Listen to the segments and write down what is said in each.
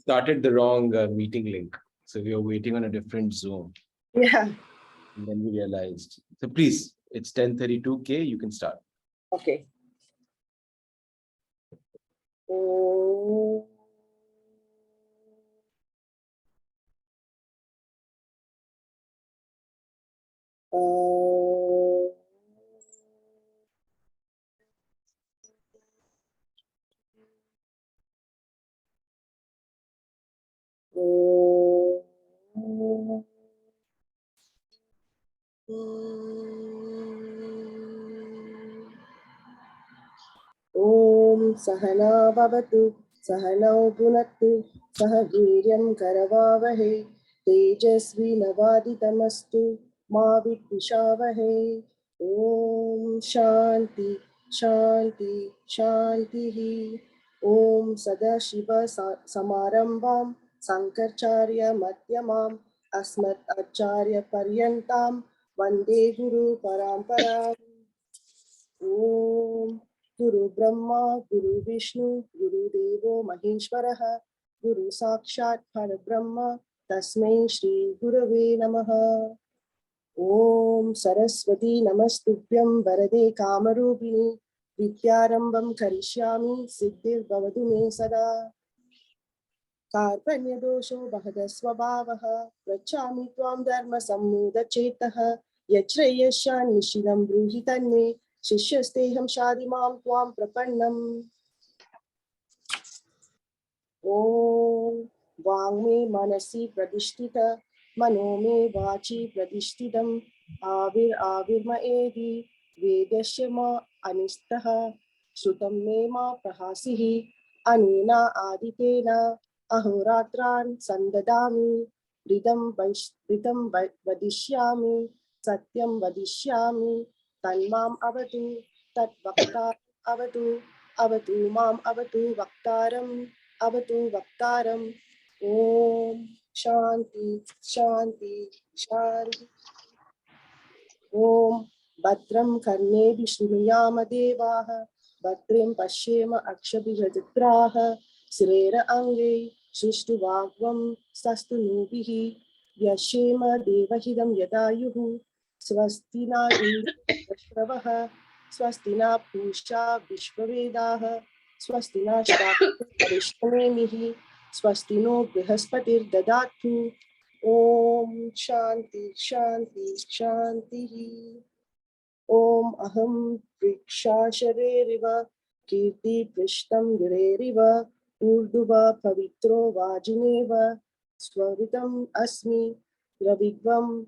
started the wrong meeting link. So we were waiting on a different Zoom. Yeah. And then we realized. So please, it's 10:32K. You can start. Okay. Oh. Om Sahana Bhavatu Sahanau Bhunattu Sah Viryam Karavavahe Tejasvi Navaditamastu Ma Vidvishavahe. Om Shanti Shanti Shantihi. Om Sadashiva Samarambam Sankarcharya Madhyamam Asmat Acharya Paryantam Vande Guru Paramparam. Om Guru Brahma Guru Vishnu Guru Devo Maheshwaraha Guru Sakshat Parabrahma Tasmai Shri Gurave Namaha. Om Saraswati Namastubhyam Varade Kamarupini Vidyarambam Karishyami Siddhir Bhavatu Me Sada. Karpanya dosho bahadasvabhavaha Prachami tvam dharma sammuda chetaha Yachrayasya nishidam bruhi tanme Shishyasteham shadimam tvam prapannam. Om Vangme manasi pradishtita Manome vachi pradishtitam Avirma edi Vedasya ma anistaha Sutam me ma prahasihi Anena aditena Ahoratran sandadami Ridam vadishyami Satyam vadishyami Tanmam avatu Tat vakta avatu Avatu mam avatu vaktaram Avatu vaktaram. Om Shanti Shanti Shanti. Om Bhadram Karnebi Shrunuyama Devaha Bhadram Pashyema Akshabhijatitraha Srera Ange Shushtu Vagvam Sastu Nubihi Vyashema Devahidam Yadayuhu Swastina Indravaha Swastina Pusha Vishwavedaha Swastina Shvarishnemihi Swastino Brihaspatir Dadatu. Om Shanti Shanti Shanti. Om Aham Vriksha Shareriva Kirti Prishtam Gireriva Urduva Pavitro Vajineva Swaritam Asmi Ravigvam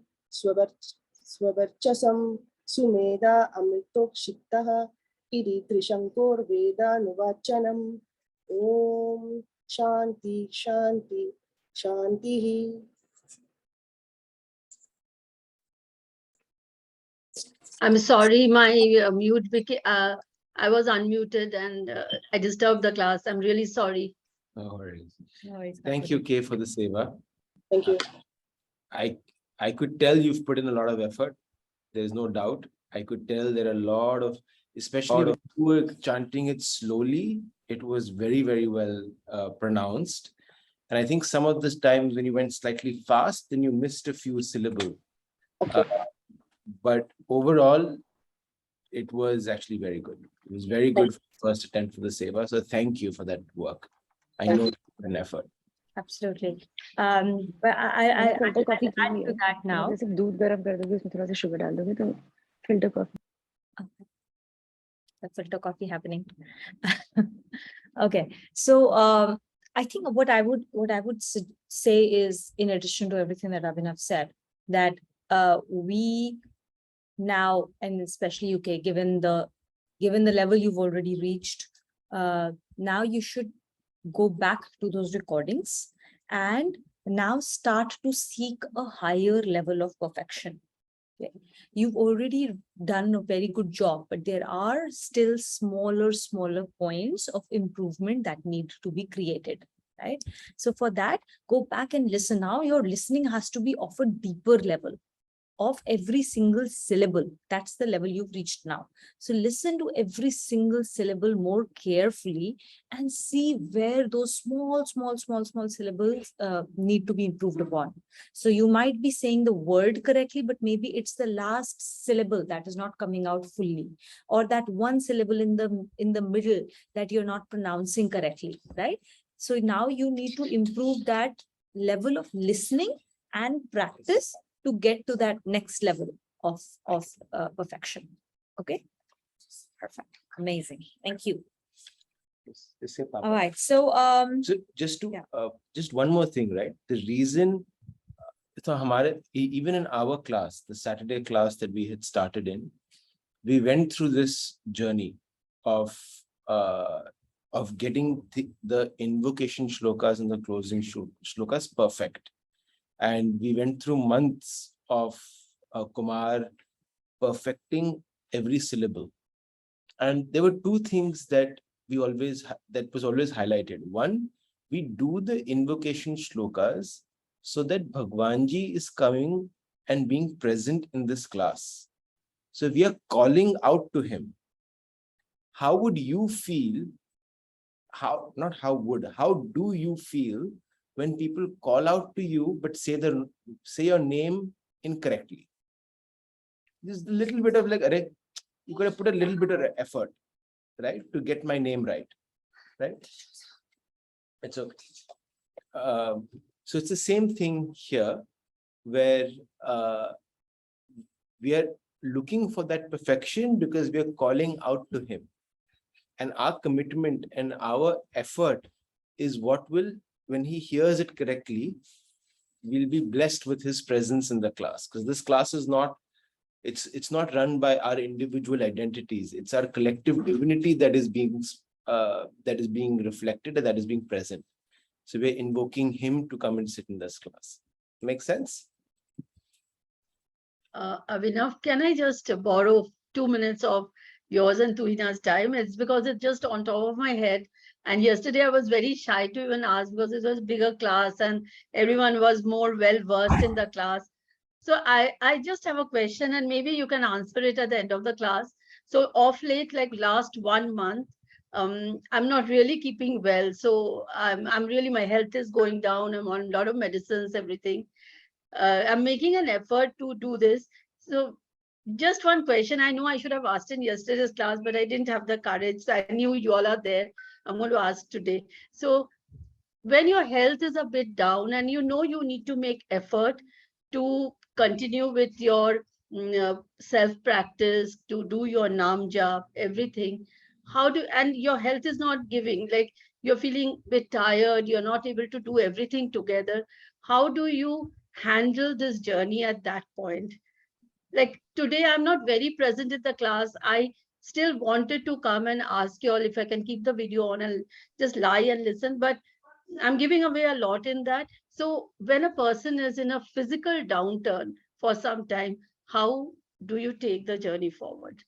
Swavarchasam Sumeda Amritokshitaha Iri Trishankor Veda Nuvachanam. Om Shanti Shanti Shanti. I'm sorry, my mute became, I was unmuted and I disturbed the class. I'm really sorry. No worries. No worries. Thank you, Kay, for the seva. Thank you. I could tell you've put in a lot of effort. There's no doubt. I could tell there are a lot of, especially when you were chanting it slowly, it was very, very well pronounced. And I think some of the times when you went slightly fast, then you missed a few syllables. Okay. But overall, it was actually very good. It was very good for the first attempt for the seva. So thank you for that work. I know it's an effort. Absolutely. But I filter coffee add to that now. जैसे दूध गर्म कर दोगे उसमें थोड़ा सा sugar डाल दोगे तो filter coffee. The filter coffee happening. Okay, so I think what I would say is, in addition to everything that Abhinav said, that we now, and especially UK, given the level you've already reached, now you should go back to those recordings and now start to seek a higher level of perfection. Okay. You've already done a very good job, but there are still smaller points of improvement that need to be created, right? So for that, go back and listen. Now your listening has to be of a deeper level, of every single syllable. That's the level you've reached now. So listen to every single syllable more carefully and see where those small syllables need to be improved upon. So you might be saying the word correctly, but maybe it's the last syllable that is not coming out fully, or that one syllable in the middle that you're not pronouncing correctly, right? So now you need to improve that level of listening and practice to get to that next level of perfection. Okay, perfect, amazing, thank you. Yes, Papa. All right, so So just to Yeah. just one more thing, right? The reason, so even in our class, the Saturday class that we had started in, we went through this journey of getting the invocation shlokas and the closing shlokas perfect. And we went through months of Kumar perfecting every syllable. And there were two things that that was always highlighted. One, we do the invocation shlokas so that Bhagwanji is coming and being present in this class. So we are calling out to him. How would you feel? How do you feel when people call out to you but say your name incorrectly? Just a little bit of like, you could have put a little bit of effort, right, to get my name right? It's okay. So it's the same thing here, where we are looking for that perfection because we are calling out to him. And our commitment and our effort is what will, when he hears it correctly, we'll be blessed with his presence in the class. Because this class is not, it's not run by our individual identities. It's our collective divinity that is being reflected and that is being present. So we're invoking him to come and sit in this class. Make sense? Abhinav, can I just borrow 2 minutes of yours and Tuhina's time? It's because it's just on top of my head. And yesterday I was very shy to even ask because it was a bigger class and everyone was more well versed in the class. So I just have a question and maybe you can answer it at the end of the class. So of late, like last 1 month, I'm not really keeping well. So I'm really, my health is going down. I'm on a lot of medicines, everything. I'm making an effort to do this. So just one question. I know I should have asked in yesterday's class, but I didn't have the courage. So I knew you all are there. I'm going to ask today. So when your health is a bit down and you know you need to make effort to continue with your self practice, to do your nam jap, everything, and your health is not giving, like you're feeling a bit tired, you're not able to do everything together. How do you handle this journey at that point? Like today, I'm not very present in the class. I still wanted to come and ask you all if I can keep the video on and just lie and listen, but I'm giving away a lot in that. So when a person is in a physical downturn for some time, how do you take the journey forward?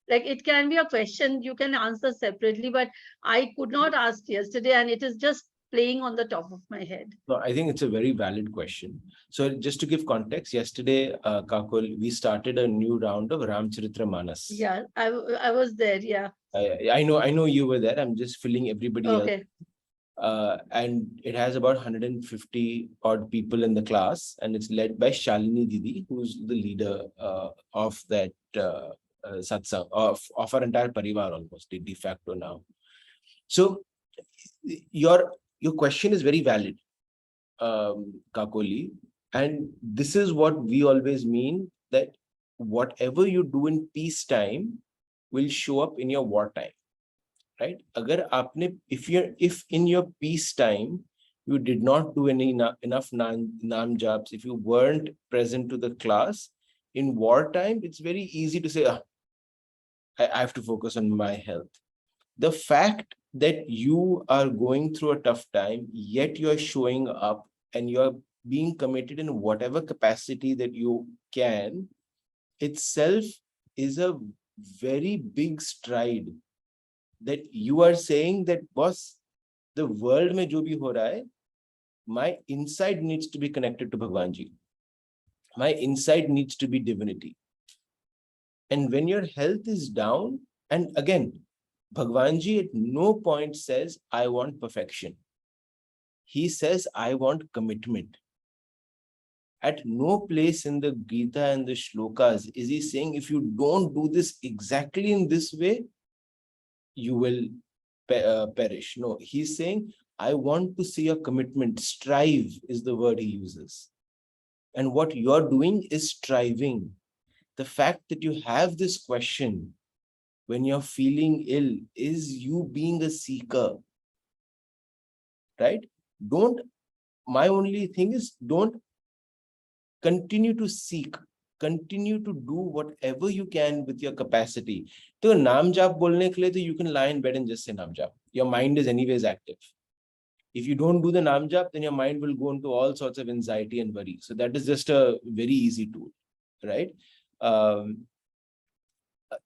Like it can be a question you can answer separately, but I could not ask yesterday and it is just playing on the top of my head. No, I think it's a very valid question. So just to give context, yesterday, Kakul, we started a new round of Ramcharitra Manas. Yeah, I was there. Yeah. I know you were there. I'm just filling everybody else. Okay. And it has about 150 odd people in the class, and it's led by Shalini Didi, who's the leader of that satsang, of our entire parivar almost, de facto now. So your question is very valid, Kakoli, and this is what we always mean, that whatever you do in peacetime will show up in your wartime. Right? If in your peacetime you did not do enough nam japs, if you weren't present to the class, in wartime, it's very easy to say, I have to focus on my health. The fact that you are going through a tough time, yet you're showing up and you're being committed in whatever capacity that you can, itself is a very big stride. That you are saying that, boss, the world mein jo bhi ho raha hai, my inside needs to be connected to Bhagwan Ji. My inside needs to be divinity. And when your health is down, and again, Bhagwanji at no point says, I want perfection. He says, I want commitment. At no place in the Gita and the Shlokas is he saying, if you don't do this exactly in this way, you will perish. No, he's saying, I want to see a commitment. Strive is the word he uses. And what you're doing is striving. The fact that you have this question when you're feeling ill is you being a seeker, right? My only thing is, don't continue to seek, continue to do whatever you can with your capacity. So naam jap bolne ke liye, to you can lie in bed and just say naam jap. Your mind is anyways active. If you don't do the naam jap, then your mind will go into all sorts of anxiety and worry. So that is just a very easy tool, right? So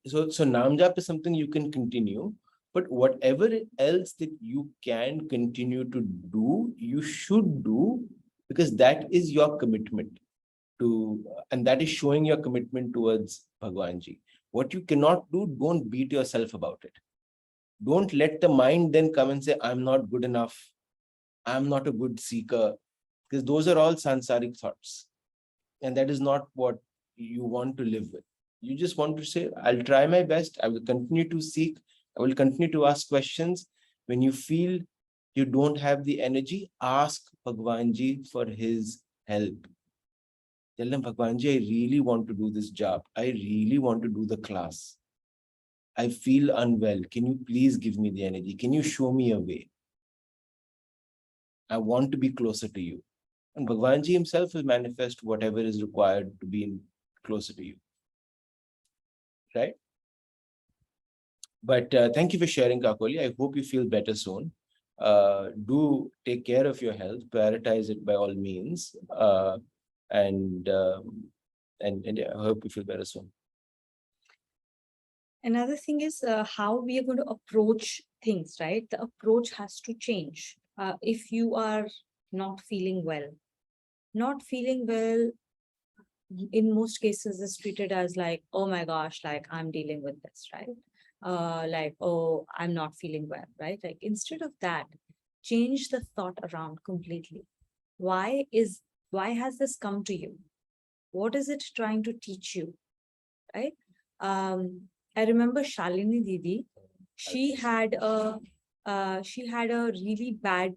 naam jap is something you can continue, but whatever else that you can continue to do, you should do, because that is your commitment to, and that is showing your commitment towards Bhagwanji. What you cannot do, don't beat yourself about it. Don't let the mind then come and say, I'm not good enough, I'm not a good seeker, because those are all sansaric thoughts. And that is not what you want to live with. You just want to say, I'll try my best. I will continue to seek. I will continue to ask questions. When you feel you don't have the energy, ask Bhagwanji for his help. Tell them, Bhagwanji, I really want to do this job. I really want to do the class. I feel unwell. Can you please give me the energy? Can you show me a way? I want to be closer to you. And Bhagwanji himself will manifest whatever is required to be closer to you. Right? But thank you for sharing, Kakoli. I hope you feel better soon. Do take care of your health, prioritize it by all means. And yeah, I hope you feel better soon. Another thing is how we are going to approach things, right? The approach has to change. If you are not feeling well, in most cases is treated as like, oh my gosh, like I'm dealing with this, right? Like, oh, I'm not feeling well, right? Like instead of that, change the thought around completely. Why has this come to you? What is it trying to teach you, right? I remember Shalini Didi, she had a really bad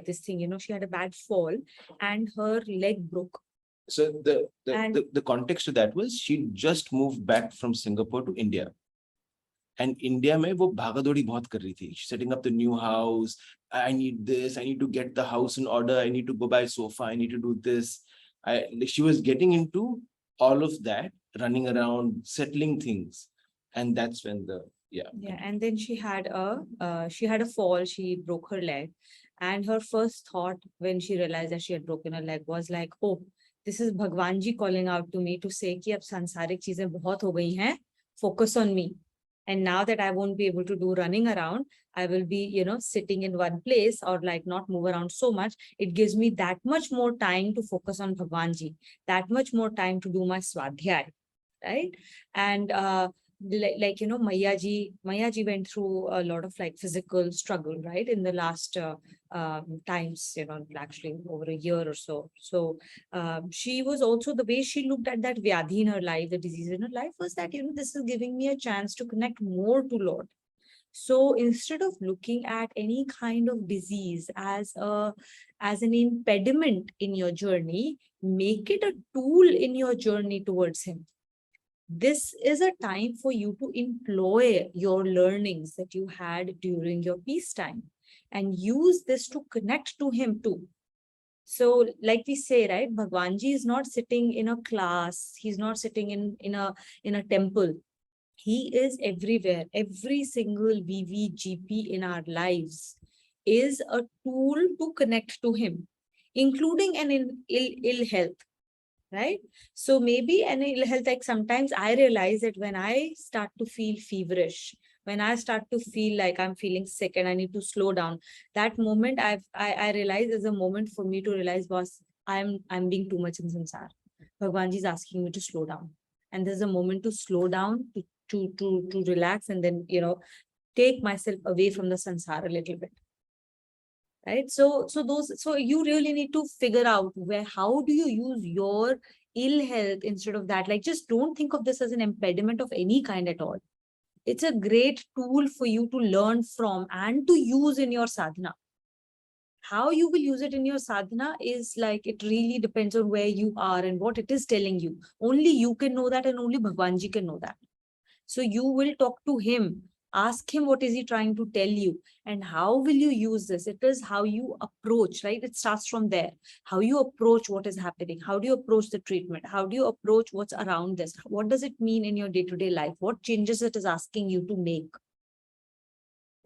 this thing, she had a bad fall and her leg broke. So the context of that was she just moved back from Singapore to India. And India में वो भागादौड़ी बहुत कर रही थी. Setting up the new house. I need this. I need to get the house in order. I need to go buy a sofa. I need to do this. She was getting into all of that, running around, settling things. And that's when Yeah, and then she had a fall, she broke her leg. And her first thought when she realized that she had broken her leg was like, oh, this is Bhagwanji calling out to me to say कि अब सांसारिक चीजें बहुत हो गई हैं, focus on me. And now that I won't be able to do running around, I will be, sitting in one place or like not move around so much. It gives me that much more time to focus on Bhagwanji, that much more time to do my swadhyay, right? And Maya ji went through a lot of like physical struggle, right? In the last times, actually over a year or so. So she was also, the way she looked at that vyadhi in her life, the disease in her life, was that, this is giving me a chance to connect more to Lord. So instead of looking at any kind of disease as an impediment in your journey, make it a tool in your journey towards him. This is a time for you to employ your learnings that you had during your peacetime and use this to connect to him too. So like we say, right, Bhagwanji is not sitting in a class. He's not sitting in a temple. He is everywhere. Every single VVGP in our lives is a tool to connect to him, including an ill health. Right? So maybe an ill health, like sometimes I realize that when I start to feel feverish, when I start to feel like I'm feeling sick and I need to slow down, that moment I realize is a moment for me to realize, boss, I'm being too much in samsara. Bhagwanji is asking me to slow down. And there's a moment to slow down, to relax, and then, take myself away from the sansar a little bit. Right? So you really need to figure out how do you use your ill health instead of that. Like, just don't think of this as an impediment of any kind at all. It's a great tool for you to learn from and to use in your sadhana. How you will use it in your sadhana is like, it really depends on where you are and what it is telling you. Only you can know that, and only Bhagwanji can know that. So you will talk to him, ask him what is he trying to tell you, and how will you use this? It is how you approach, right? It starts from there. How you approach what is happening. How do you approach the treatment? How do you approach what's around this? What does it mean in your day-to-day life? What changes it is asking you to make?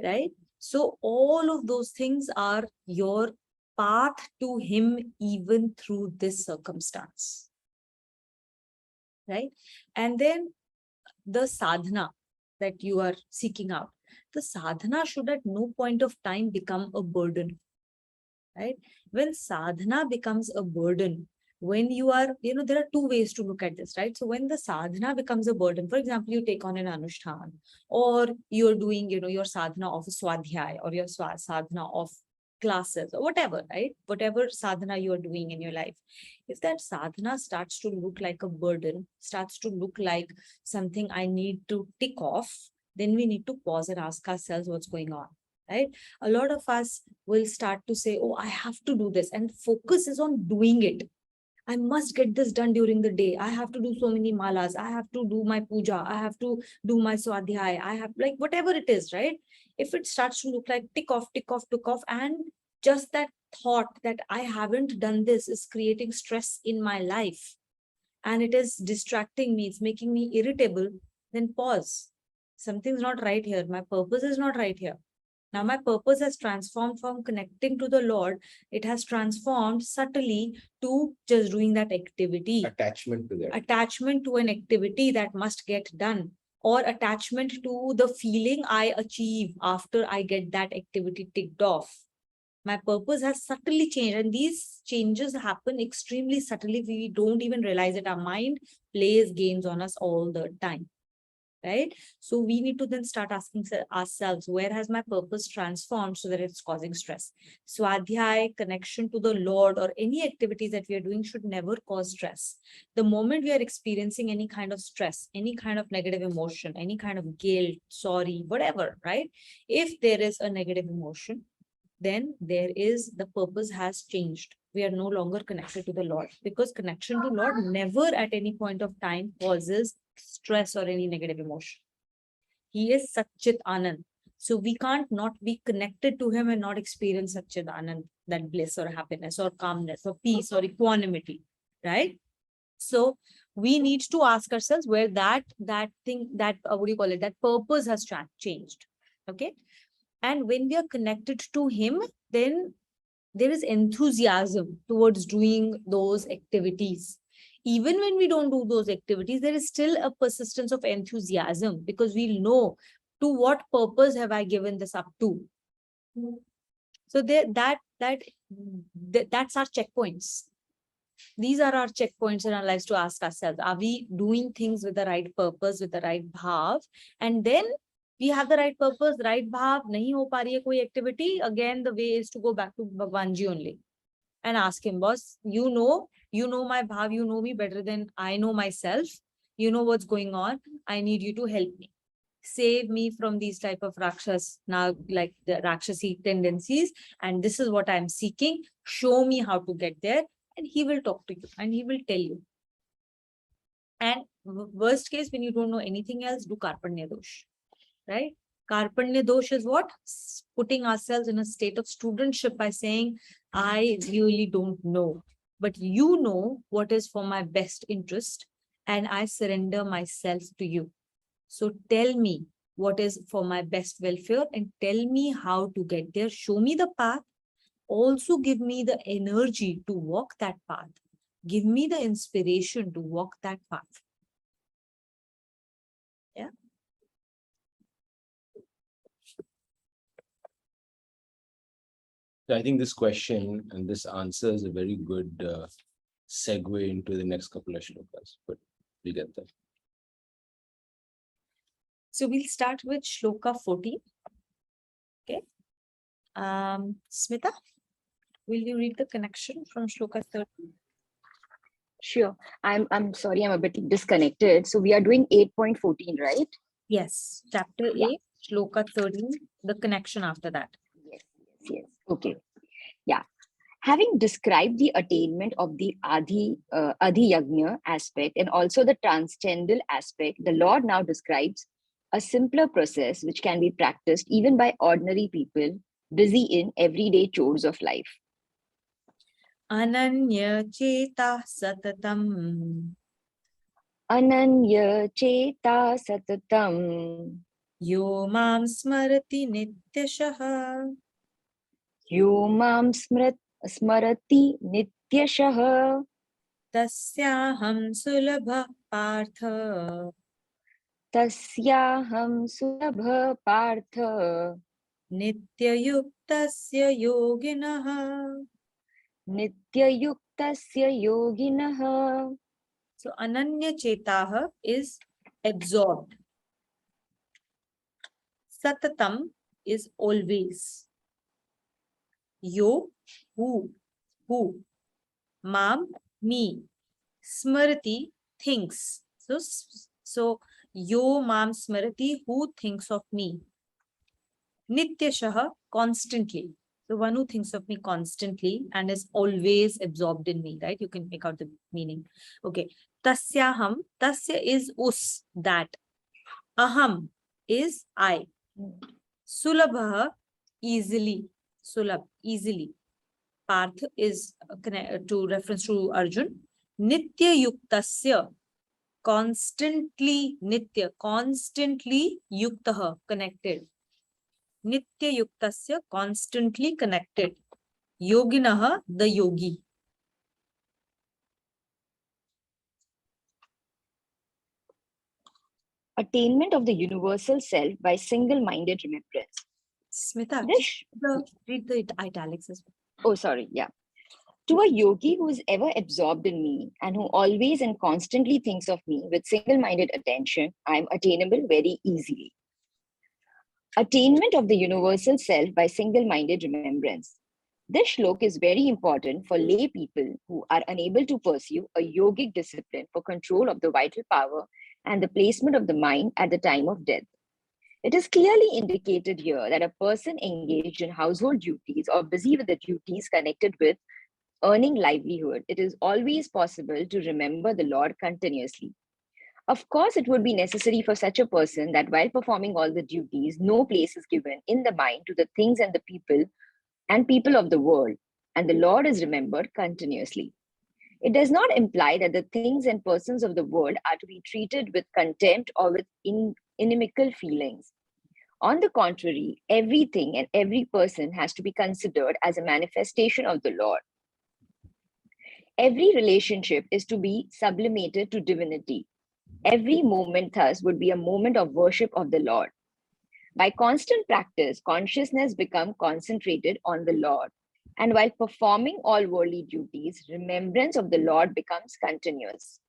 Right? So all of those things are your path to him, even through this circumstance. Right? And then the sadhana that you are seeking out, the sadhana should at no point of time become a burden. Right? When sadhana becomes a burden, when you are, there are two ways to look at this, right? So when the sadhana becomes a burden, for example, you take on an anushthan, or you're doing, your sadhana of swadhyay, or your sadhana of classes, or whatever, right? Whatever sadhana you are doing in your life. If that sadhana starts to look like a burden, starts to look like something I need to tick off, then we need to pause and ask ourselves what's going on, right? A lot of us will start to say, oh, I have to do this, and focus is on doing it. I must get this done during the day. I have to do so many malas. I have to do my puja. I have to do my swadhyay. I have, like, whatever it is, right? If it starts to look like tick off, tick off, tick off, and just that thought that I haven't done this is creating stress in my life, and it is distracting me, it's making me irritable, then pause. Something's not right here. My purpose is not right here. Now my purpose has transformed from connecting to the Lord. It has transformed subtly to just doing that activity. Attachment to that. Attachment to an activity that must get done, or attachment to the feeling I achieve after I get that activity ticked off. My purpose has subtly changed, and these changes happen extremely subtly. We don't even realize it. Our mind plays games on us all the time. Right? So we need to then start asking ourselves, where has my purpose transformed so that it's causing stress? Swadhyay, connection to the Lord, or any activities that we are doing should never cause stress. The moment we are experiencing any kind of stress, any kind of negative emotion, any kind of guilt, sorry, whatever, right? If there is a negative emotion, then the purpose has changed. We are no longer connected to the Lord, because connection to Lord never at any point of time causes stress or any negative emotion. He is Satchit Anand. So we can't not be connected to him and not experience Satchit Anand, that bliss or happiness or calmness or peace or equanimity, right? So we need to ask ourselves where that thing, that what do you call it, that purpose has changed. Okay. And when we are connected to him, then there is enthusiasm towards doing those activities. Even when we don't do those activities, there is still a persistence of enthusiasm, because we'll know, to what purpose have I given this up to? So that's our checkpoints. These are our checkpoints in our lives to ask ourselves, are we doing things with the right purpose, with the right bhav? And then we have the right purpose, right bhav, nahi ho pa rahi hai koi activity, again the way is to go back to Bhagwan Ji only and ask him, boss, you know my bhav, you know me better than I know myself, you know what's going on, I need you to help me. Save me from these type of rakshas, now like the rakshasi tendencies, and this is what I'm seeking. Show me how to get there, and he will talk to you and he will tell you. And worst case, when you don't know anything else, do karpanya dosh, right? Karpanya dosh is what? Putting ourselves in a state of studentship by saying, I really don't know, but you know what is for my best interest, and I surrender myself to you. So tell me what is for my best welfare, and tell me how to get there. Show me the path. Also give me the energy to walk that path. Give me the inspiration to walk that path. Yeah. So I think this question and this answer is a very good segue into the next couple of shlokas, but we'll get there. So we'll start with Shloka 14. Okay. Smita, will you read the connection from Shloka 13? Sure. I'm sorry, I'm a bit disconnected. So we are doing 8.14, right? Yes, chapter Yeah. 8, Shloka 13, the connection after that. Yes. Okay. Yeah. Having described the attainment of the Adi Yajna aspect and also the transcendental aspect, the Lord now describes a simpler process which can be practiced even by ordinary people busy in everyday chores of life. Ananya cheta satatam Ananya cheta satatam yo mam smarati nityashaha yo mam smarati nityashah tasyaham sulabha partha tasyaham sulabha partha nityayuktasya yoginaha. nityayuktasya yoginah. So ananya chetaha is absorbed. Satatam is always. Yo, who. Mam, me. Smriti, thinks. So yo mam smriti, who thinks of me. Nityashaha, constantly. The one who thinks of me constantly and is always absorbed in me, right? You can make out the meaning. Okay. Tasyaham, tasya is us, that. Aham is I. Sulabha, easily. Sulabh, easily. Parth is to reference to Arjun. Nitya yuktasya, constantly nitya, constantly yuktaha, connected. Nitya yuktasya, constantly connected. Yoginaha, the yogi. Attainment of the universal self by single-minded remembrance. Smita, This, read the italics as well. oh, sorry, yeah. To a yogi who is ever absorbed in me and who always and constantly thinks of me with single-minded attention, I am attainable very easily. Attainment of the universal self by single-minded remembrance. This shlok is very important for lay people who are unable to pursue a yogic discipline for control of the vital power and the placement of the mind at the time of death. It is clearly indicated here that a person engaged in household duties or busy with the duties connected with earning livelihood, it is always possible to remember the Lord continuously. Of course, it would be necessary for such a person that while performing all the duties, no place is given in the mind to the things and the people of the world, and the Lord is remembered continuously. It does not imply that the things and persons of the world are to be treated with contempt or with inimical feelings. On the contrary, everything and every person has to be considered as a manifestation of the Lord. Every relationship is to be sublimated to divinity. Every moment, thus, would be a moment of worship of the Lord. By constant practice, consciousness becomes concentrated on the Lord. And while performing all worldly duties, remembrance of the Lord becomes continuous.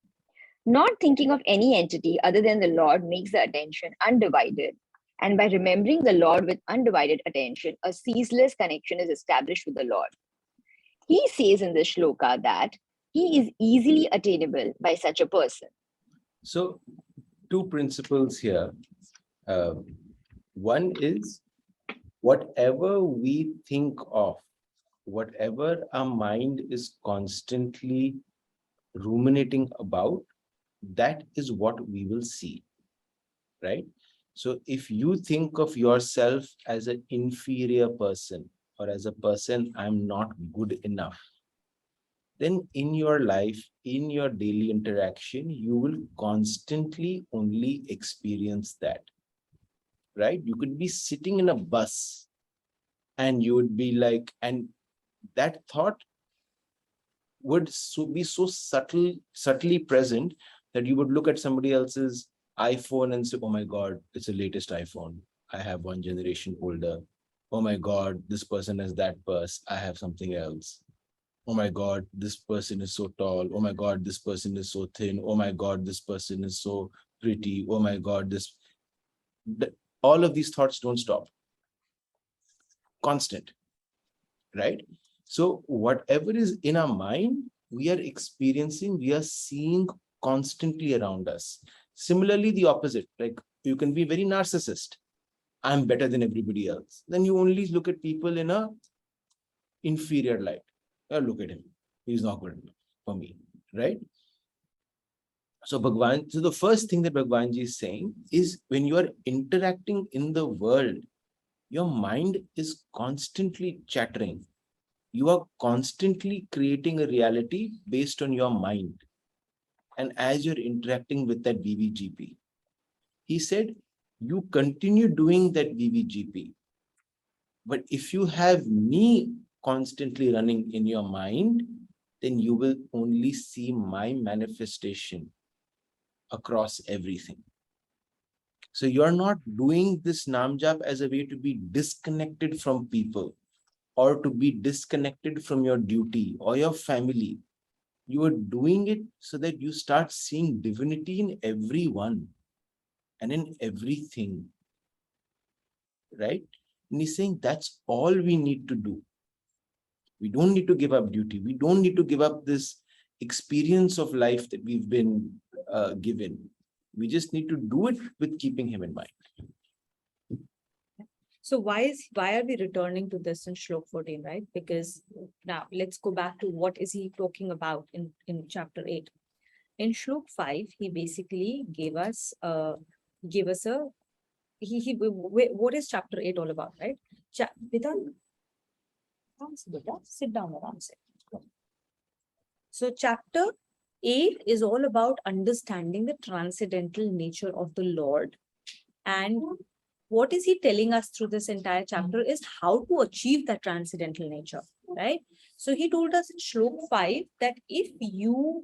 Not thinking of any entity other than the Lord makes the attention undivided. And by remembering the Lord with undivided attention, a ceaseless connection is established with the Lord. He says in this shloka that he is easily attainable by such a person. So, two principles here. One is whatever we think of, whatever our mind is constantly ruminating about, that is what we will see, right? So if you think of yourself as an inferior person or as a person, I'm not good enough, then in your life, in your daily interaction, you will constantly only experience that, right? You could be sitting in a bus and you would be like, and that thought would be so subtly present that you would look at somebody else's iPhone and say, oh my God, it's the latest iPhone. I have one generation older. Oh my God, this person has that purse. I have something else. oh my God, this person is so tall. Oh my God, this person is so thin. Oh my God, this person is so pretty. Oh my God, all of these thoughts don't stop. Constant, right? So whatever is in our mind, we are experiencing, we are seeing constantly around us. Similarly, the opposite, like you can be very narcissist. I'm better than everybody else. Then you only look at people in a inferior light. Oh, look at him. He's not good enough for me, right? So the first thing that Bhagwanji is saying is when you are interacting in the world, your mind is constantly chattering. You are constantly creating a reality based on your mind. And as you're interacting with that VVGP, he said, you continue doing that VVGP. But if you have me constantly running in your mind, then you will only see my manifestation across everything. So you're not doing this Namjap as a way to be disconnected from people or to be disconnected from your duty or your family. You are doing it so that you start seeing divinity in everyone and in everything, right? And he's saying that's all we need to do. We don't need to give up duty. We don't need to give up this experience of life that we've been given. We just need to do it with keeping him in mind. So why are we returning to this in Shlok 14, right? Because now let's go back to what is he talking about in chapter 8. In Shlok 5, he basically gave us a what is chapter 8 all about, right? Sit down around. So chapter 8 is all about understanding the transcendental nature of the Lord. And what is he telling us through this entire chapter is how to achieve that transcendental nature, right? So he told us in Shlok 5 that if you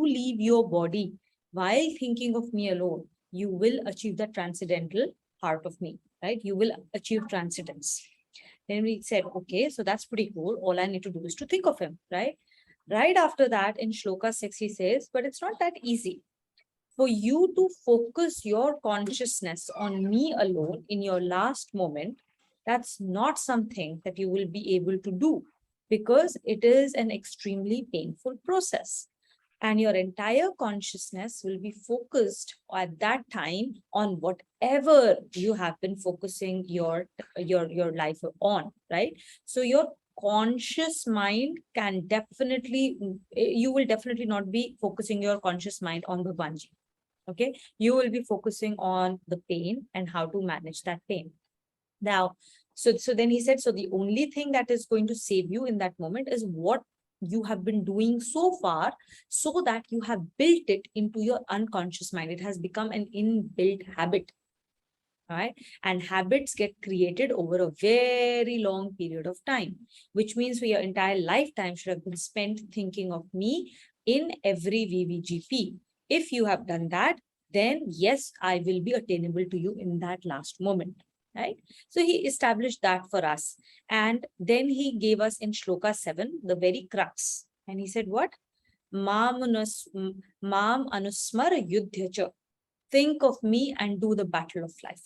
leave your body while thinking of me alone, you will achieve the transcendental part of me, right? You will achieve transcendence. Then we said, okay, so that's pretty cool. All I need to do is to think of him, right? Right after that, in Shloka 6, he says, but it's not that easy. For you to focus your consciousness on me alone in your last moment, that's not something that you will be able to do because it is an extremely painful process. And your entire consciousness will be focused at that time on whatever you have been focusing your life on, right? So your conscious mind can definitely, you will definitely not be focusing your conscious mind on the Bhagwanji. Okay, you will be focusing on the pain and how to manage that pain. Now, so then he said, so the only thing that is going to save you in that moment is what you have been doing so far, so that you have built it into your unconscious mind. It has become an inbuilt habit. Right? And habits get created over a very long period of time, which means your entire lifetime should have been spent thinking of me in every VVGP. If you have done that, then yes, I will be attainable to you in that last moment, right? So he established that for us. And then he gave us in Shloka 7, the very crux. And he said, what? Mam anusmar yudhya. Think of me and do the battle of life,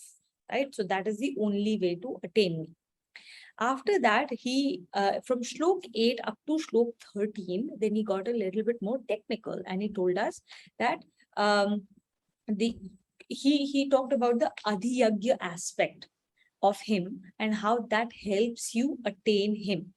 right? So that is the only way to attain me. After that, he, from Shlok 8 up to Shlok 13, then he got a little bit more technical and he told us that he talked about the adhiyagya aspect of him and how that helps you attain him.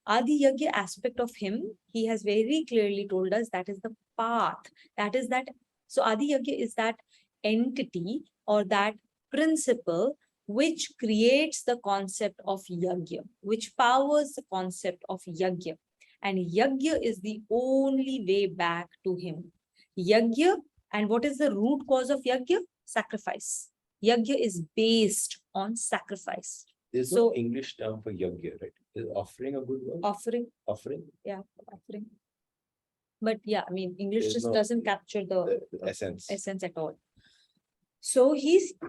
Adhiyagya aspect of him, he has very clearly told us that is the path. That is that. So Adhiyagya is that entity or that principle which creates the concept of yagya, which powers the concept of yagya. And yagya is the only way back to him. Yagya, and what is the root cause of yagya? Sacrifice. Yagya is based on sacrifice. There's no English term for yagya, right? Is offering a good word? Offering. Offering? Yeah, offering. But yeah, I mean, English just doesn't capture the essence at all. So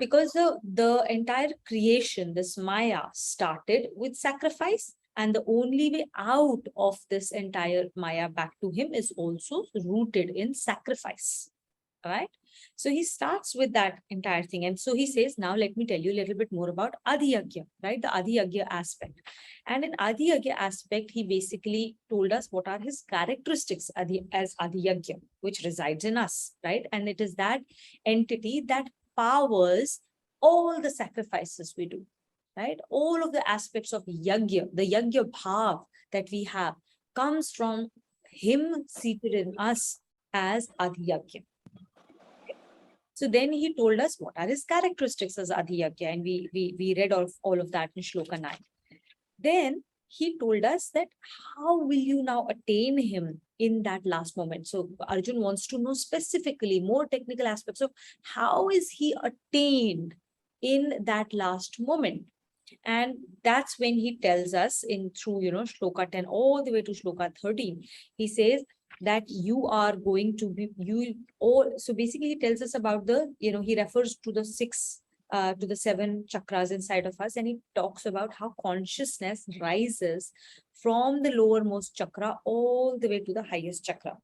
because the entire creation, this Maya, started with sacrifice, And the only way out of this entire Maya back to him is also rooted in sacrifice. All right. So he starts with that entire thing. And so he says, now let me tell you a little bit more about Adhyagya, right? The Adhyagya aspect. And in Adhyagya aspect, he basically told us what are his characteristics as Adhyagya, which resides in us, right? And it is that entity that powers all the sacrifices we do, right? All of the aspects of Yagya, the Yagya bhav that we have comes from him seated in us as Adhyagya. So then he told us what are his characteristics as Adhyagya, and we read all of that in Shloka 9. Then he told us that how will you now attain him in that last moment? So Arjun wants to know specifically more technical aspects of how is he attained in that last moment. And that's when he tells us in through, Shloka 10 all the way to Shloka 13, he says that you are going to be, so basically he tells us about he refers to the to the 7 chakras inside of us, and he talks about how consciousness rises from the lowermost chakra all the way to the highest chakra.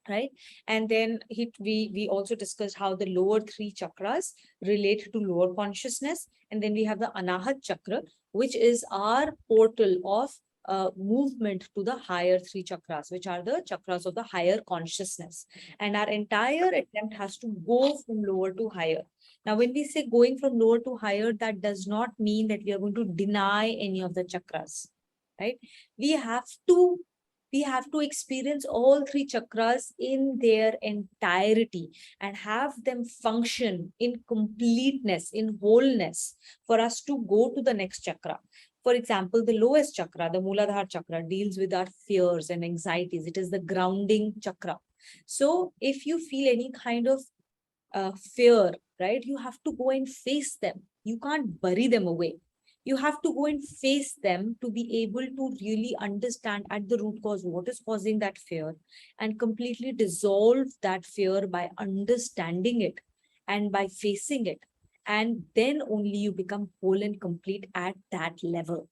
Right. And then we also discussed how the lower 3 chakras relate to lower consciousness. And then we have the Anahat chakra, which is our portal of movement to the higher 3 chakras, which are the chakras of the higher consciousness. And our entire attempt has to go from lower to higher. Now, when we say going from lower to higher, that does not mean that we are going to deny any of the chakras, right? We have to experience all 3 chakras in their entirety and have them function in completeness, in wholeness, for us to go to the next chakra. For example, the lowest chakra, the Muladhara chakra, deals with our fears and anxieties. It is the grounding chakra. So if you feel any kind of fear, right, you have to go and face them. You can't bury them away. You have to go and face them to be able to really understand at the root cause what is causing that fear, and completely dissolve that fear by understanding it and by facing it. And then only you become whole and complete at that level.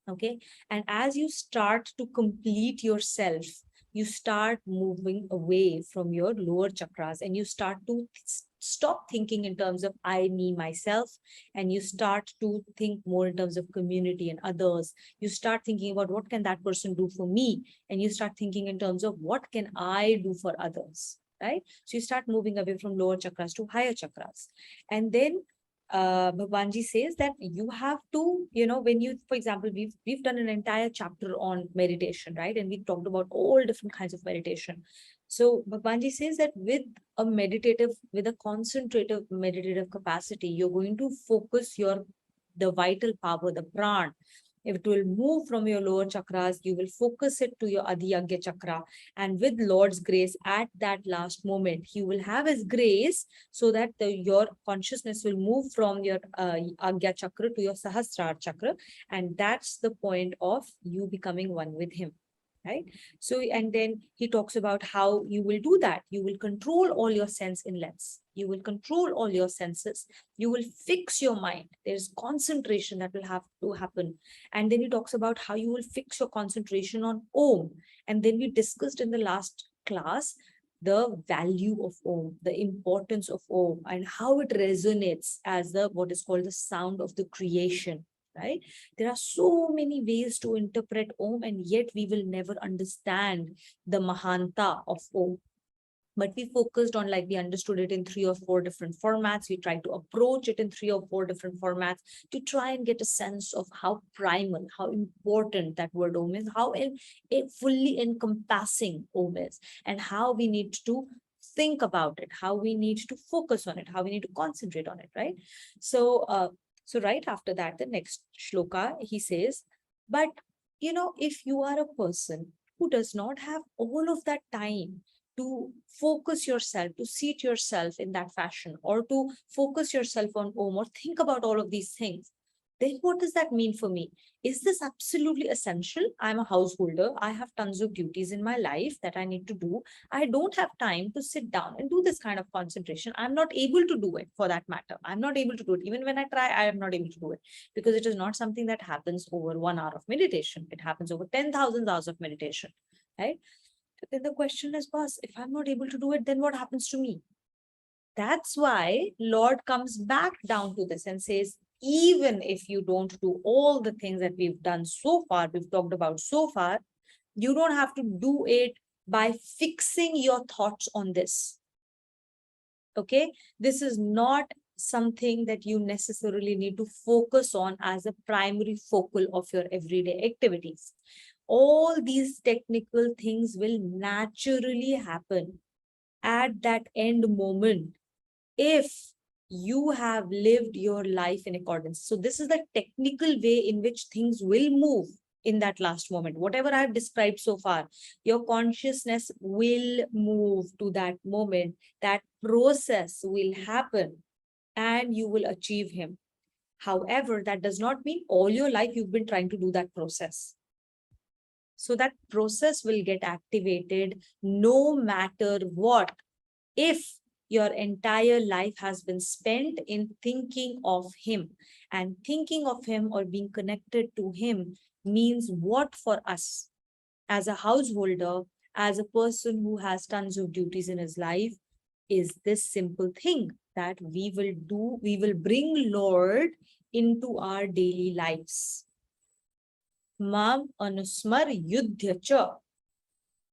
Okay. And as you start to complete yourself, you start moving away from your lower chakras, and you start to stop thinking in terms of I, me, myself, and you start to think more in terms of community and others. You start thinking about what can that person do for me, and you start thinking in terms of what can I do for others, right? So you start moving away from lower chakras to higher chakras. And then Bhagwanji says that you have to, when you, for example, we've done an entire chapter on meditation, right? And we talked about all different kinds of meditation. So Bhagwanji says that with a concentrative meditative capacity, you're going to focus the vital power, the pran. It will move from your lower chakras. You will focus it to your Adhyagya chakra. And with Lord's grace, at that last moment, He will have His grace so that your consciousness will move from your Agya chakra to your Sahasrara chakra. And that's the point of you becoming one with Him. Right? So, and then he talks about how you will do that. You will control all your sense inlets. You will control all your senses. You will fix your mind. There's concentration that will have to happen. And then he talks about how you will fix your concentration on Om. And then we discussed in the last class the value of Om, the importance of Om, and how it resonates as what is called the sound of the creation. Right? There are so many ways to interpret Om, and yet we will never understand the Mahanta of Om. But we focused on, like, we understood it in 3 or 4 different formats. We tried to approach it in 3 or 4 different formats to try and get a sense of how primal, how important that word Om is, how fully encompassing Om is, and how we need to think about it, how we need to focus on it, how we need to concentrate on it, right? So right after that, the next shloka, he says, but, if you are a person who does not have all of that time to focus yourself, to seat yourself in that fashion, or to focus yourself on Om, or think about all of these things, then what does that mean for me? Is this absolutely essential? I'm a householder. I have tons of duties in my life that I need to do. I don't have time to sit down and do this kind of concentration. I'm not able to do it, for that matter. I'm not able to do it. Even when I try, I am not able to do it, because it is not something that happens over 1 hour of meditation. It happens over 10,000 hours of meditation, right? But then the question is, boss, if I'm not able to do it, then what happens to me? That's why Lord comes back down to this and says, even if you don't do all the things that we've done so far, we've talked about so far, you don't have to do it by fixing your thoughts on this. Okay, this is not something that you necessarily need to focus on as a primary focal of your everyday activities. All these technical things will naturally happen at that end moment if you have lived your life in accordance. So this is the technical way in which things will move in that last moment. Whatever I've described so far, your consciousness will move to that moment. That process will happen and you will achieve him. However, that does not mean all your life you've been trying to do that process. So that process will get activated no matter what, if your entire life has been spent in thinking of him. And thinking of him or being connected to him means what for us as a householder, as a person who has tons of duties in his life, is this simple thing that we will bring Lord into our daily lives. Mam anusmar yudhya cha.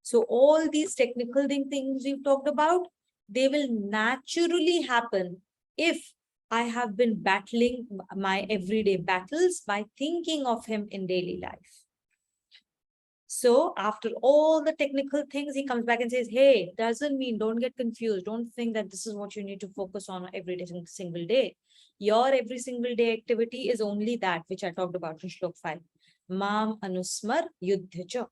So all these technical things we've talked about, they will naturally happen if I have been battling my everyday battles by thinking of him in daily life. So after all the technical things, he comes back and says, hey, doesn't mean, don't get confused. Don't think that this is what you need to focus on every day, single day. Your every single day activity is only that which I talked about in Shlok 5. Mam anusmar yudhya.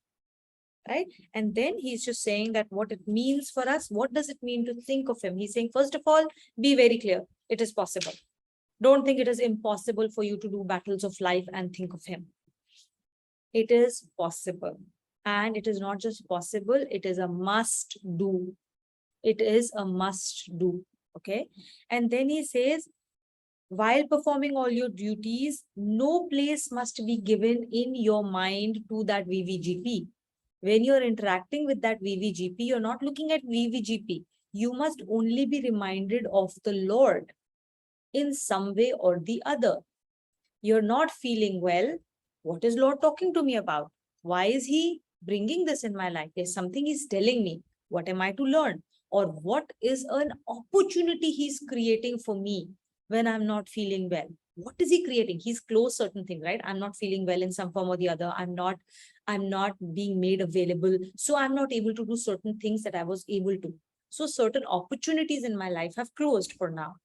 Right? And then he's just saying that what it means for us, what does it mean to think of him? He's saying, first of all, be very clear. It is possible. Don't think it is impossible for you to do battles of life and think of him. It is possible. And it is not just possible, it is a must do. It is a must do. Okay. And then he says, while performing all your duties, no place must be given in your mind to that VVGP. When you're interacting with that VVGP, you're not looking at VVGP. You must only be reminded of the Lord in some way or the other. You're not feeling well. What is Lord talking to me about? Why is he bringing this in my life? There's something he's telling me. What am I to learn? Or what is an opportunity he's creating for me when I'm not feeling well? What is he creating? He's closed certain things, right? I'm not feeling well in some form or the other. I'm not being made available. So I'm not able to do certain things that I was able to. So certain opportunities in my life have closed for now.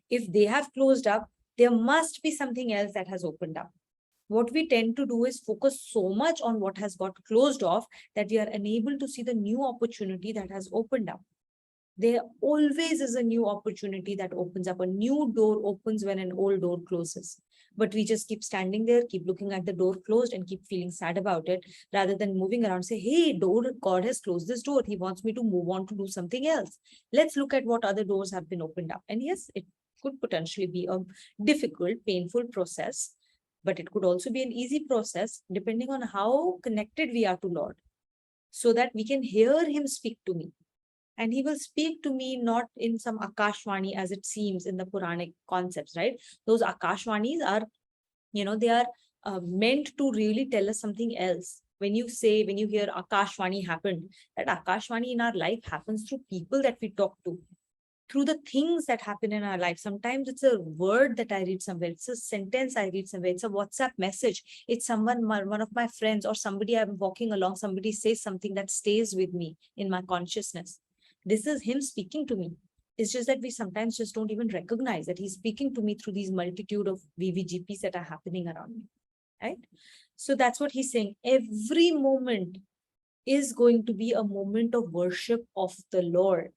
If they have closed up, there must be something else that has opened up. What we tend to do is focus so much on what has got closed off that we are unable to see the new opportunity that has opened up. There always is a new opportunity that opens up. A new door opens when an old door closes. But we just keep standing there, keep looking at the door closed and keep feeling sad about it, rather than moving around, say, hey, God has closed this door. He wants me to move on to do something else. Let's look at what other doors have been opened up. And yes, it could potentially be a difficult, painful process, but it could also be an easy process depending on how connected we are to Lord, so that we can hear him speak to me. And he will speak to me not in some Akashvani as it seems in the Puranic concepts, right? Those Akashvanis are, they are meant to really tell us something else. When you hear Akashvani happened, that Akashvani in our life happens through people that we talk to, through the things that happen in our life. Sometimes it's a word that I read somewhere. It's a sentence I read somewhere. It's a WhatsApp message. It's one of my friends or somebody I'm walking along. Somebody says something that stays with me in my consciousness. This is him speaking to me. It's just that we sometimes just don't even recognize that he's speaking to me through these multitude of VVGPs that are happening around me, right? So that's what he's saying. Every moment is going to be a moment of worship of the Lord.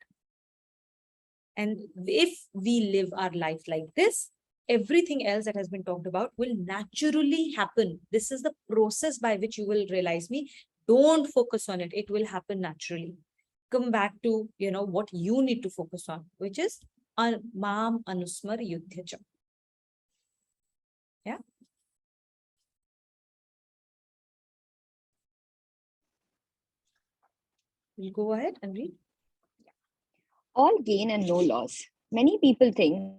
And if we live our life like this, everything else that has been talked about will naturally happen. This is the process by which you will realize me. Don't focus on it. It will happen naturally. Come back to, what you need to focus on, which is Mam Anusmar Yudhyacha. Yeah. We'll go ahead and read. All gain and no loss. Many people think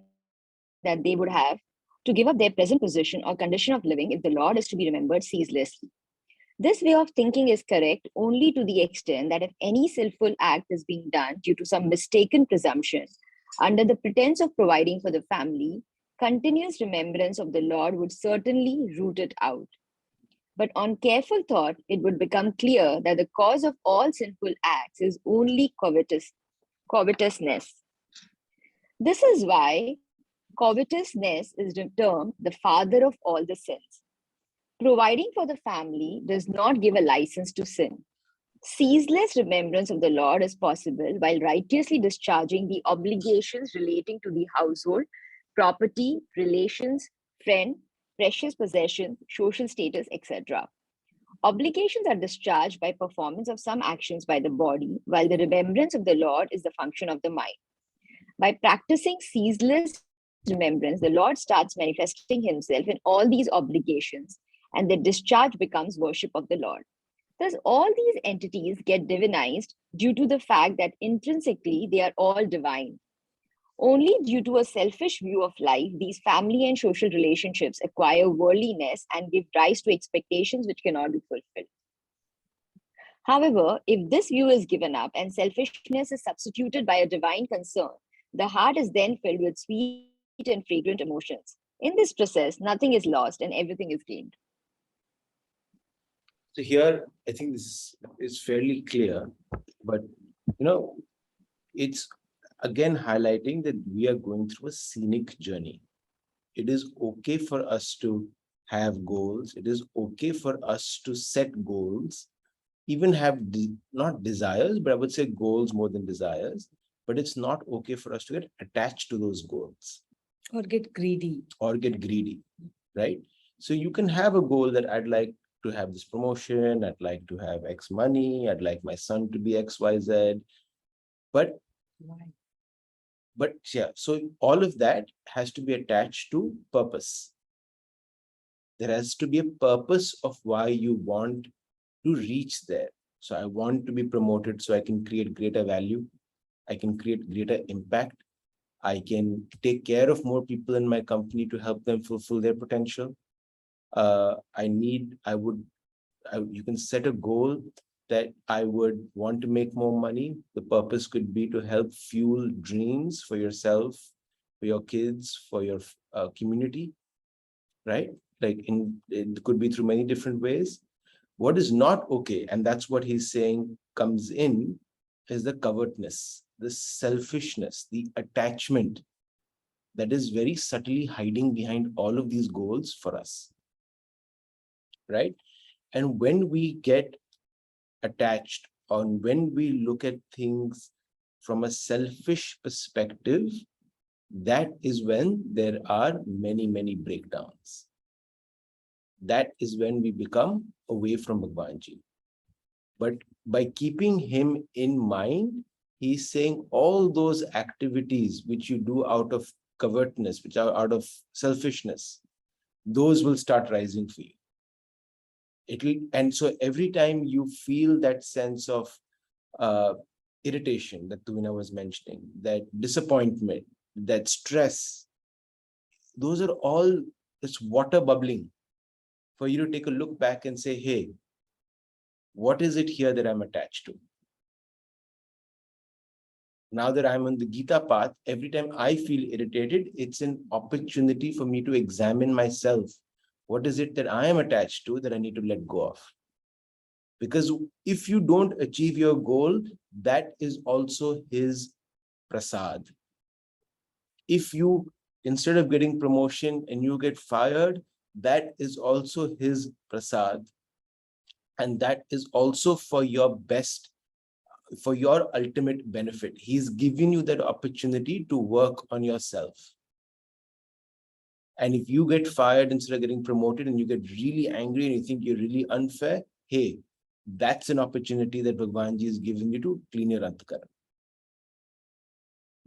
that they would have to give up their present position or condition of living if the Lord is to be remembered ceaselessly. This way of thinking is correct only to the extent that if any sinful act is being done due to some mistaken presumption, under the pretense of providing for the family, continuous remembrance of the Lord would certainly root it out. But on careful thought, it would become clear that the cause of all sinful acts is only covetousness. This is why covetousness is termed the father of all the sins. Providing for the family does not give a license to sin. Ceaseless remembrance of the Lord is possible while righteously discharging the obligations relating to the household, property, relations, friend, precious possessions, social status, etc. Obligations are discharged by performance of some actions by the body, while the remembrance of the Lord is the function of the mind. By practicing ceaseless remembrance, the Lord starts manifesting himself in all these obligations, and the discharge becomes worship of the Lord. Thus, all these entities get divinized due to the fact that intrinsically they are all divine. Only due to a selfish view of life, these family and social relationships acquire worldliness and give rise to expectations which cannot be fulfilled. However, if this view is given up and selfishness is substituted by a divine concern, the heart is then filled with sweet and fragrant emotions. In this process, nothing is lost and everything is gained. So here, I think this is fairly clear, but it's again highlighting that we are going through a scenic journey. It is okay for us to have goals. It is okay for us to set goals, even have not desires, but I would say goals more than desires. But it's not okay for us to get attached to those goals. Or get greedy. Right? So you can have a goal that I'd like to have this promotion, I'd like to have X money, I'd like my son to be XYZ. But yeah, so all of that has to be attached to purpose. There has to be a purpose of why you want to reach there. So I want to be promoted so I can create greater value. I can create greater impact. I can take care of more people in my company to help them fulfill their potential. You can set a goal that I would want to make more money. The purpose could be to help fuel dreams for yourself, for your kids, for your community, right? It could be through many different ways. What is not okay, and that's what he's saying comes in, is the covetousness, the selfishness, the attachment that is very subtly hiding behind all of these goals for us, right? And when we get attached, or when we look at things from a selfish perspective, that is when there are many, many breakdowns. That is when we become away from Bhagwanji. But by keeping him in mind, he's saying all those activities which you do out of covetousness, which are out of selfishness, those will start rising for you. And so every time you feel that sense of irritation that Tuvina was mentioning, that disappointment, that stress, those are all this water bubbling for you to take a look back and say, hey, what is it here that I'm attached to? Now that I'm on the Gita path, every time I feel irritated, it's an opportunity for me to examine myself. What is it that I am attached to that I need to let go of? Because if you don't achieve your goal, that is also his prasad. If you, instead of getting promotion and you get fired, that is also his prasad. And that is also for your best, for your ultimate benefit. He's giving you that opportunity to work on yourself. And if you get fired instead of getting promoted and you get really angry and you think you're really unfair, hey, that's an opportunity that Bhagwanji is giving you to clean your antakaran.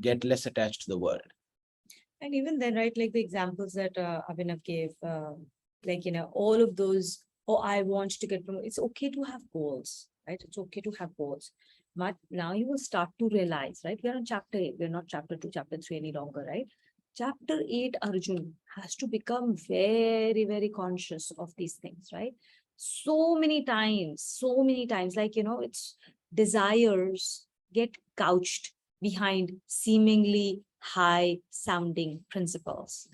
Get less attached to the world. And even then, right, like the examples that Abhinav gave, like, all of those, oh, I want to get promoted. It's okay to have goals, right? It's okay to have goals. But now you will start to realize, right? We're on chapter 8, we're not chapter 2, chapter 3 any longer, right? Chapter 8, Arjun has to become very, very conscious of these things, right? So many times, like, it's desires get couched behind seemingly high sounding principles.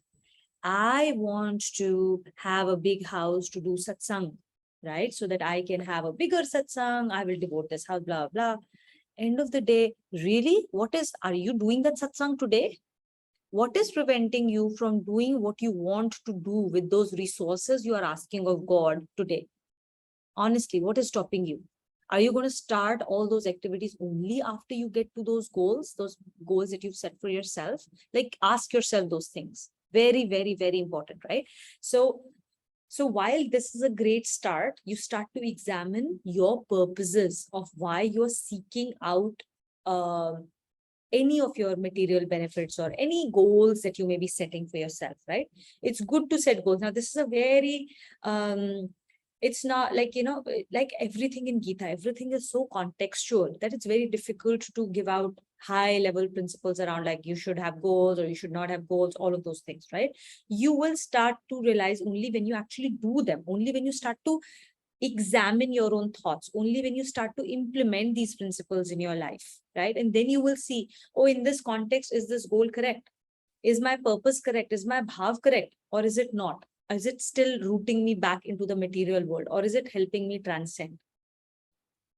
I want to have a big house to do satsang, right? So that I can have a bigger satsang. I will devote this house, blah, blah. End of the day, really, are you doing that satsang today? What is preventing you from doing what you want to do with those resources you are asking of God today? Honestly, what is stopping you? Are you going to start all those activities only after you get to those goals that you've set for yourself? Like, ask yourself those things. Very, very, very important, right? So while this is a great start, you start to examine your purposes of why you're seeking out any of your material benefits or any goals that you may be setting for yourself, right? It's good to set goals. Now, this is a very, it's not like, like everything in Gita, everything is so contextual that it's very difficult to give out high level principles around like you should have goals or you should not have goals, all of those things, right? You will start to realize only when you actually do them, only when you start to examine your own thoughts, only when you start to implement these principles in your life, right? And then you will see, oh, in this context, is this goal correct? Is my purpose correct? Is my bhav correct? Or is it not? Is it still rooting me back into the material world? Or is it helping me transcend?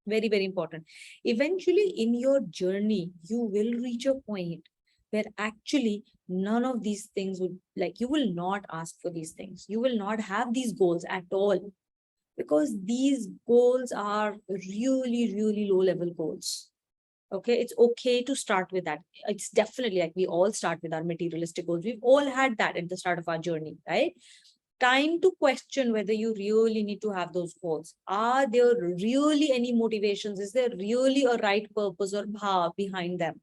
Very, very important. Eventually, in your journey, you will reach a point where actually none of these things would, like, you will not ask for these things. You will not have these goals at all, because these goals are really, really low level goals. Okay, it's okay to start with that. It's definitely like we all start with our materialistic goals. We've all had that at the start of our journey, right? Time to question whether you really need to have those goals. Are there really any motivations? Is there really a right purpose or bhav behind them,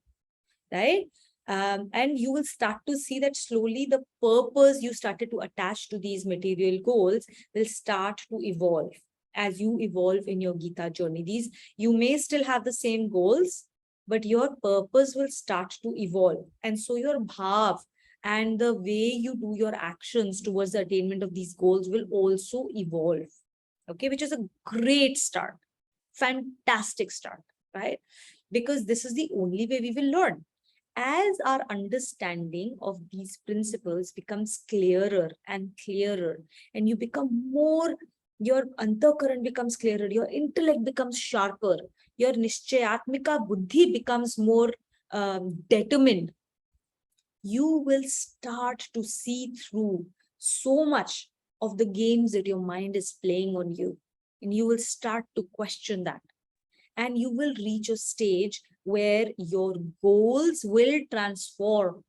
right? And you will start to see that slowly the purpose you started to attach to these material goals will start to evolve as you evolve in your Gita journey. You may still have the same goals, but your purpose will start to evolve. And so your bhav and the way you do your actions towards the attainment of these goals will also evolve. Okay, which is a great start, fantastic start, right? Because this is the only way we will learn. As our understanding of these principles becomes clearer and clearer, and you become more, your antakaran becomes clearer, your intellect becomes sharper, your nishchayatmika buddhi becomes more determined, you will start to see through so much of the games that your mind is playing on you. And you will start to question that. And you will reach a stage where your goals will transform.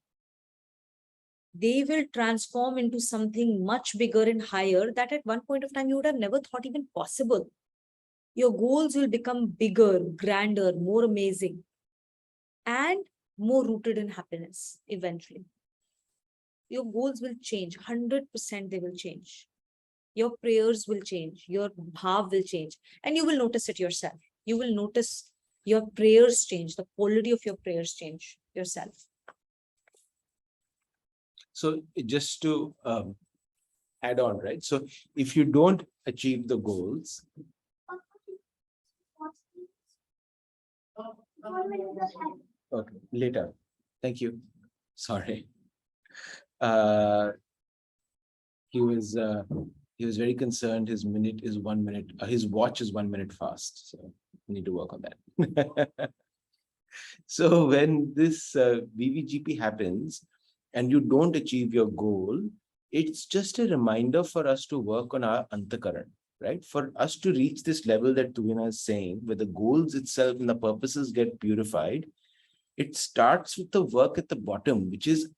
They will transform into something much bigger and higher that at one point of time you would have never thought even possible. Your goals will become bigger, grander, more amazing, and more rooted in happiness eventually. Your goals will change, 100% they will change. Your prayers will change, your bhav will change, and you will notice it yourself. You will notice your prayers change, the quality of your prayers change yourself. So just to add on, right? So if you don't achieve the goals, okay, later. Thank you. Sorry. He was very concerned. His minute is 1 minute. His watch is 1 minute fast. So we need to work on that. So when this VVGP happens and you don't achieve your goal, it's just a reminder for us to work on our antakaran, right? For us to reach this level that Tuvina is saying, where the goals itself and the purposes get purified, it starts with the work at the bottom, which is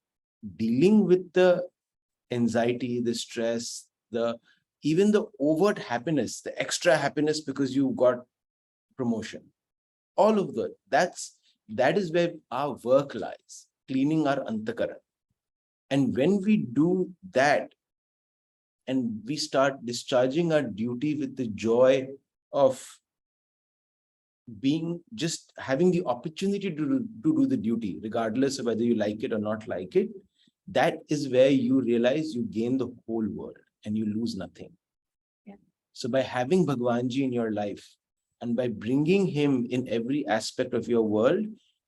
dealing with the anxiety, the stress, even the overt happiness, the extra happiness because you got promotion. All of that is where our work lies, cleaning our antakaran. And when we do that, and we start discharging our duty with the joy of just having the opportunity to do the duty, regardless of whether you like it or not like it, that is where you realize you gain the whole world and you lose nothing. Yeah. So by having Bhagwanji in your life and by bringing him in every aspect of your world,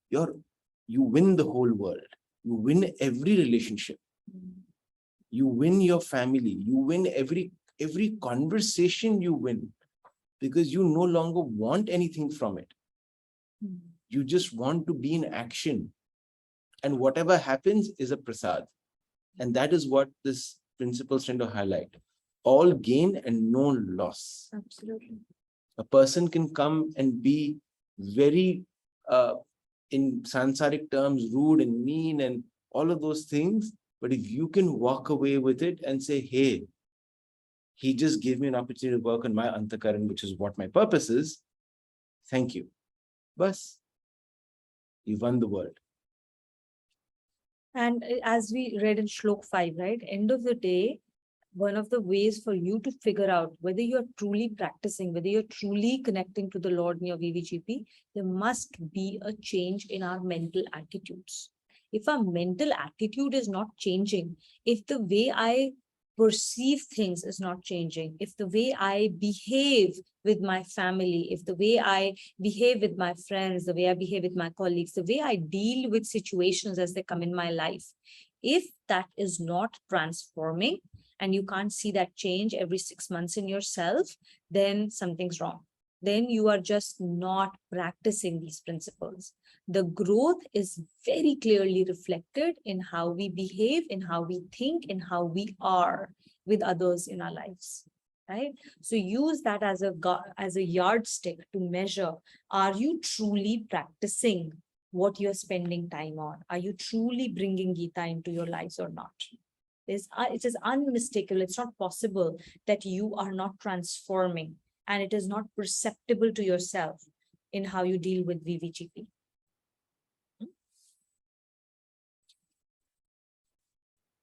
you win the whole world. You win every relationship. You win your family. You win every conversation you win, because you no longer want anything from it. You just want to be in action. And whatever happens is a prasad. And that is what this principles tend to highlight. All gain and no loss. Absolutely. A person can come and be very, in sansaric terms, rude and mean and all of those things. But if you can walk away with it and say, hey, he just gave me an opportunity to work on my antakaran, which is what my purpose is. Thank you. Bas, you won the world. And as we read in Shlok 5, right? End of the day, one of the ways for you to figure out whether you're truly practicing, whether you're truly connecting to the Lord in your VVGP, there must be a change in our mental attitudes. If our mental attitude is not changing, if the way I perceive things is not changing, if the way I behave with my family, if the way I behave with my friends, the way I behave with my colleagues, the way I deal with situations as they come in my life, if that is not transforming, and you can't see that change every 6 months in yourself, then something's wrong. Then you are just not practicing these principles. The growth is very clearly reflected in how we behave, in how we think, in how we are with others in our lives, right? So use that as a yardstick to measure, are you truly practicing what you're spending time on? Are you truly bringing Gita into your lives or not? It is unmistakable. It's not possible that you are not transforming, and it is not perceptible to yourself in how you deal with VVGP.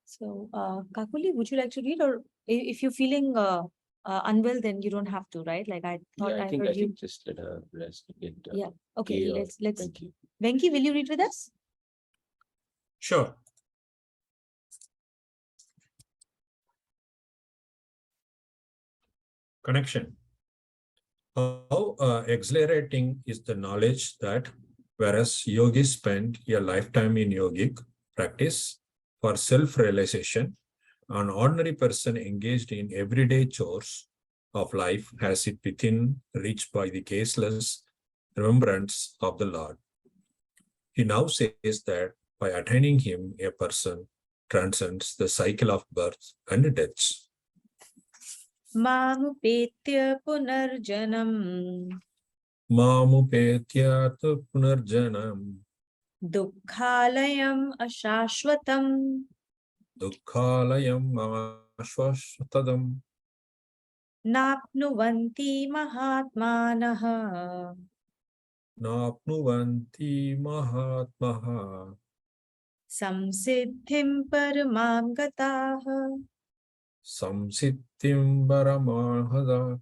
So, Kakuli, would you like to read, or if you're feeling unwell, then you don't have to, right? Like I thought, Yeah, I think heard you. just let her rest. Yeah. Okay. Kay or Let's. Venki. Venki, will you read with us? Sure. Connection. How exhilarating is the knowledge that whereas yogis spend a lifetime in yogic practice for self-realization, an ordinary person engaged in everyday chores of life has it within reach by the caseless remembrance of the Lord. He now says that by attaining him, a person transcends the cycle of birth and death. Mamupetya punarjanam Mamupetya punarjanam dukkhalayam ashashvatam dukkhalayam ashvastadam napnuvanti mahatmanaha napnuvanti mahatmaha samsiddhim paramam gataha. samsiddhim paramahada.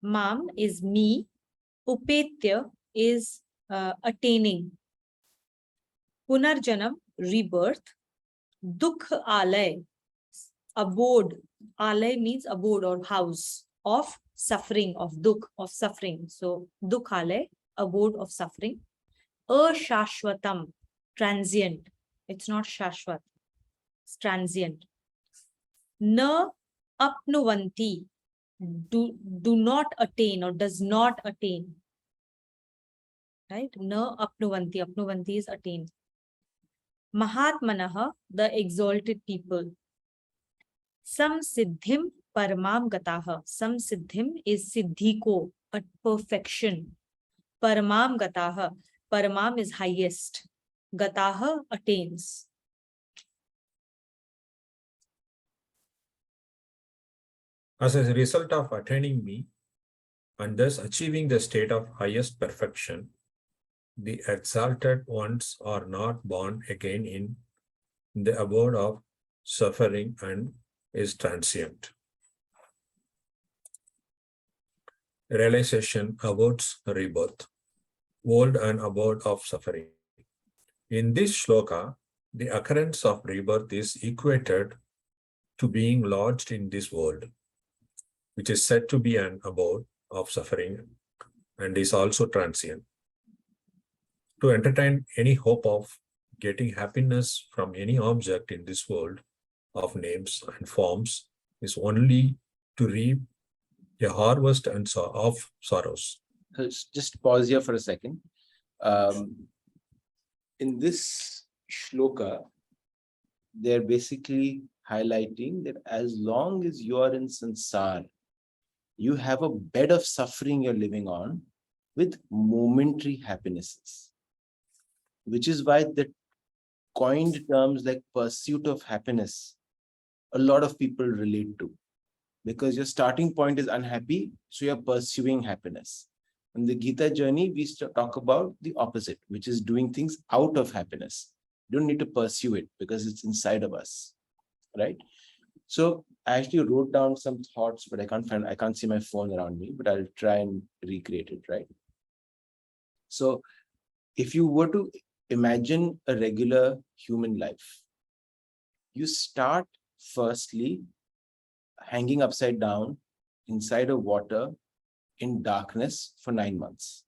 Mam is me, upetya is attaining, punarjanam rebirth, dukh alay abode, alay means abode or house of suffering, of dukh, of suffering. So dukh alay, abode of suffering, ashashvatam, transient. It's not shashvat, it's transient. Na apnuvanti, do not attain or does not attain, right? Na apnuvanti, apnuvanti is attain. Mahatmanaha, the exalted people. Samsiddhim paramam gataha, samsiddhim is siddhi ko, a perfection. Paramam gataha, paramam is highest, gataha attains. As a result of attaining me and thus achieving the state of highest perfection, the exalted ones are not born again in the abode of suffering and is transient. Realization avoids rebirth, world and abode of suffering. In this shloka, the occurrence of rebirth is equated to being lodged in this world, which is said to be an abode of suffering and is also transient. To entertain any hope of getting happiness from any object in this world of names and forms is only to reap a harvest of sorrows. Just pause here for a second. In this shloka, they're basically highlighting that as long as you are in sansar, you have a bed of suffering you're living on with momentary happinesses, which is why the coined terms like pursuit of happiness, a lot of people relate to, because your starting point is unhappy, so you're pursuing happiness. In the Gita journey, we talk about the opposite, which is doing things out of happiness. You don't need to pursue it because it's inside of us, right? So I actually wrote down some thoughts, but I can't see my phone around me, but I'll try and recreate it, right? So if you were to imagine a regular human life, you start firstly hanging upside down inside of water in darkness for 9 months.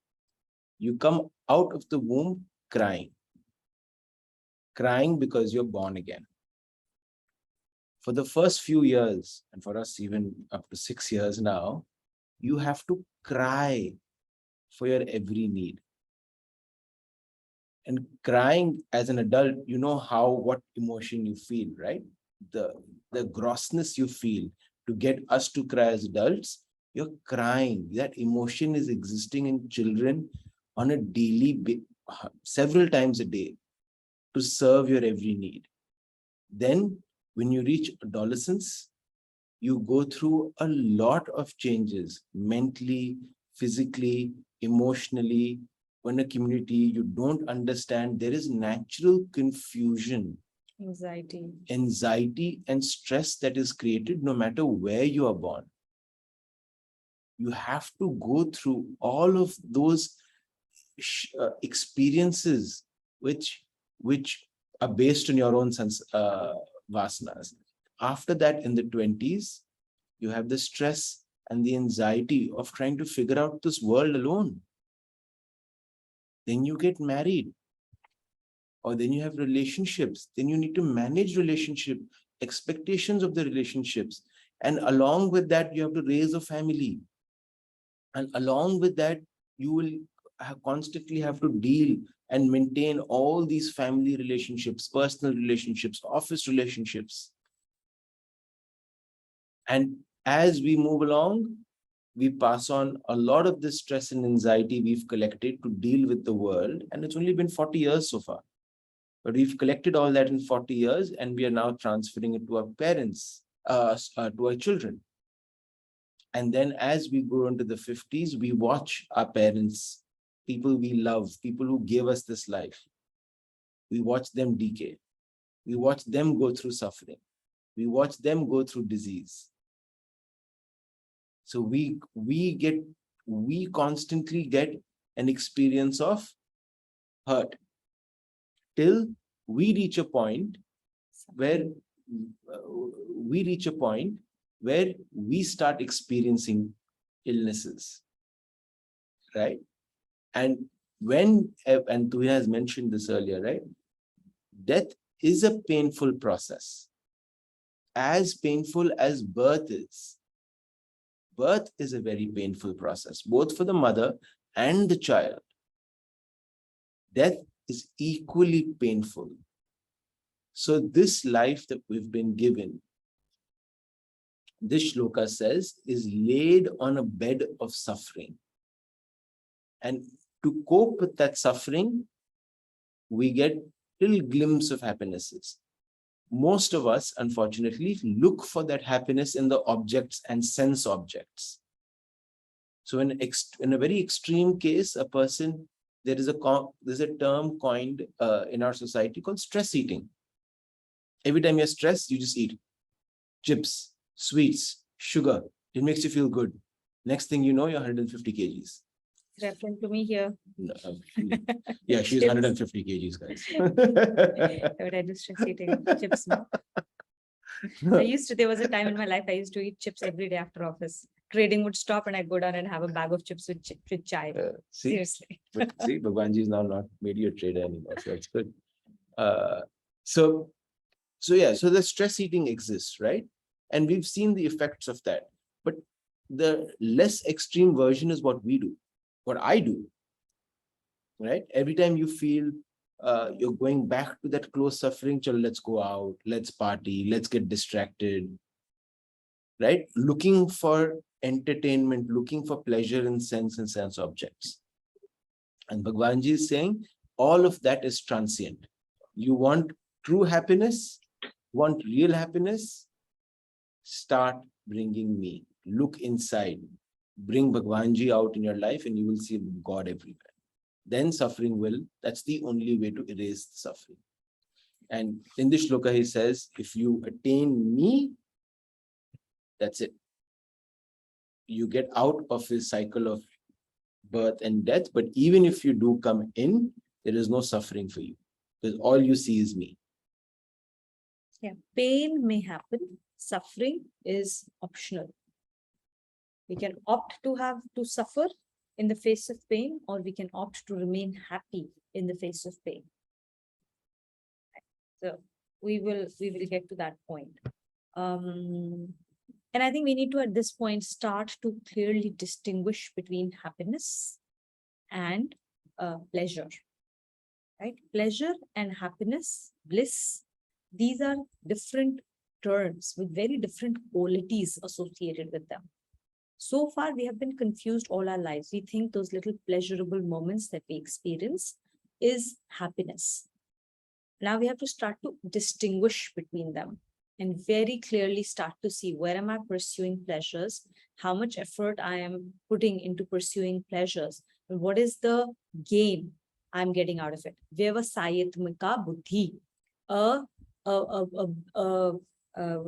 You come out of the womb crying because you're born again. For the first few years, and for us even up to 6 years now, you have to cry for your every need. And crying as an adult, you know what emotion you feel, right? The grossness you feel. To get us to cry as adults, you're crying. That emotion is existing in children on a daily, several times a day, to serve your every need. Then when you reach adolescence, you go through a lot of changes mentally, physically, emotionally. When a community you don't understand, there is natural confusion, anxiety and stress that is created no matter where you are born. You have to go through all of those experiences which are based on your own vasanas. After that, in the 20s, you have the stress and the anxiety of trying to figure out this world alone. Then you get married, or then you have relationships. Then you need to manage relationship, expectations of the relationships. And along with that, you have to raise a family. And along with that, you will constantly have to deal and maintain all these family relationships, personal relationships, office relationships. And as we move along, we pass on a lot of this stress and anxiety we've collected to deal with the world. And it's only been 40 years so far. But we've collected all that in 40 years, and we are now transferring it to our parents, to our children. And then as we grow into the 50s, we watch our parents, people we love, people who gave us this life. We watch them decay. We watch them go through suffering. We watch them go through disease. So we constantly get an experience of hurt till we reach a point where we start experiencing illnesses, right? And and Tuya has mentioned this earlier, right? Death is a painful process, as painful as birth is. Birth is a very painful process, both for the mother and the child. Death is equally painful. So this life that we've been given, this shloka says, is laid on a bed of suffering. And to cope with that suffering, we get little glimpse of happinesses. most of us, unfortunately, look for that happiness in the objects and sense objects. So in a very extreme case, a person, there's a term coined in our society called stress eating. Every time you're stressed, you just eat chips, sweets, sugar. It makes you feel good. Next thing you know, you're 150 kgs. Referring to me here. No, yeah, she's Chips. 150 kgs, guys. But I do stress eating chips now. There was a time in my life I used to eat chips every day after office. Trading would stop and I'd go down and have a bag of chips with chai. See, Seriously. but see, Bhagwanji is now not maybe a trader anymore, so it's good. So the stress eating exists, right? And we've seen the effects of that. But the less extreme version is what we do, what I do, right? Every time you feel you're going back to that close suffering, chalo, let's go out, let's party, let's get distracted, right? Looking for entertainment, looking for pleasure in sense and sense objects. And Bhagwanji is saying all of that is transient. You want true happiness, want real happiness, start bringing me. Look inside. Bring Bhagwanji out in your life and you will see God everywhere. Then suffering will, that's the only way to erase the suffering. And in this shloka, he says, if you attain me, that's it. You get out of this cycle of birth and death. But even if you do come in, there is no suffering for you because all you see is me. Yeah, pain may happen. Suffering is optional. We can opt to suffer in the face of pain, or we can opt to remain happy in the face of pain. So we will get to that point. And I think we need to, at this point, start to clearly distinguish between happiness and pleasure, right? Pleasure and happiness, bliss, these are different terms with very different qualities associated with them. So far, we have been confused all our lives. We think those little pleasurable moments that we experience is happiness. Now we have to start to distinguish between them and very clearly start to see where am I pursuing pleasures, how much effort I am putting into pursuing pleasures, and what is the gain I'm getting out of it. Vyavasayatmika buddhi, what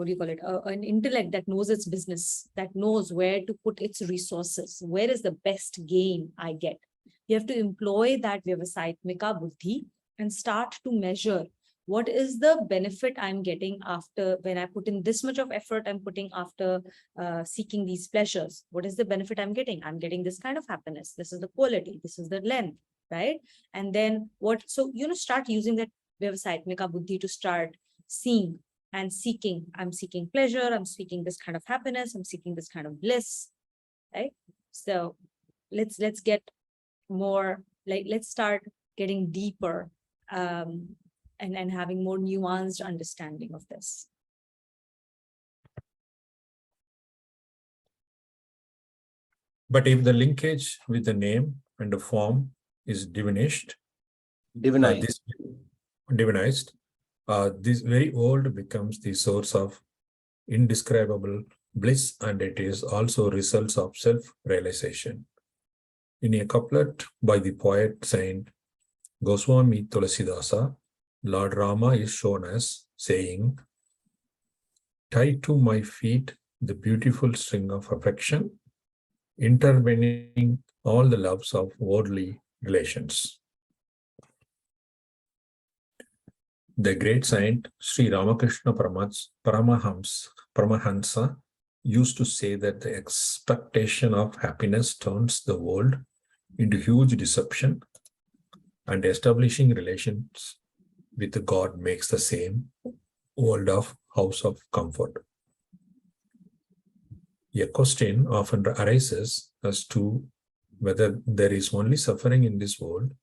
do you call it? An intellect that knows its business, that knows where to put its resources. Where is the best gain I get? You have to employ that vyavasayatmika buddhi and start to measure what is the benefit I'm getting after when I put in this much of effort I'm putting after seeking these pleasures. What is the benefit I'm getting? I'm getting this kind of happiness. This is the quality. This is the length, right? And then what? So, start using that vyavasayatmika buddhi to start seeing and seeking. I'm seeking pleasure. I'm seeking this kind of happiness. I'm seeking this kind of bliss, right? So let's get more like, let's start getting deeper and having more nuanced understanding of this. But if the linkage with the name and the form is diminished, Divinized. Divinized, this very old becomes the source of indescribable bliss, and it is also results of self-realization. In a couplet by the poet Saint Goswami Tulasidasa, Lord Rama is shown as saying, "Tie to my feet the beautiful string of affection, intervening all the loves of worldly relations." The great saint Sri Ramakrishna Paramahansa used to say that the expectation of happiness turns the world into huge deception, and establishing relations with God makes the same world of house of comfort. A question often arises as to whether there is only suffering in this world.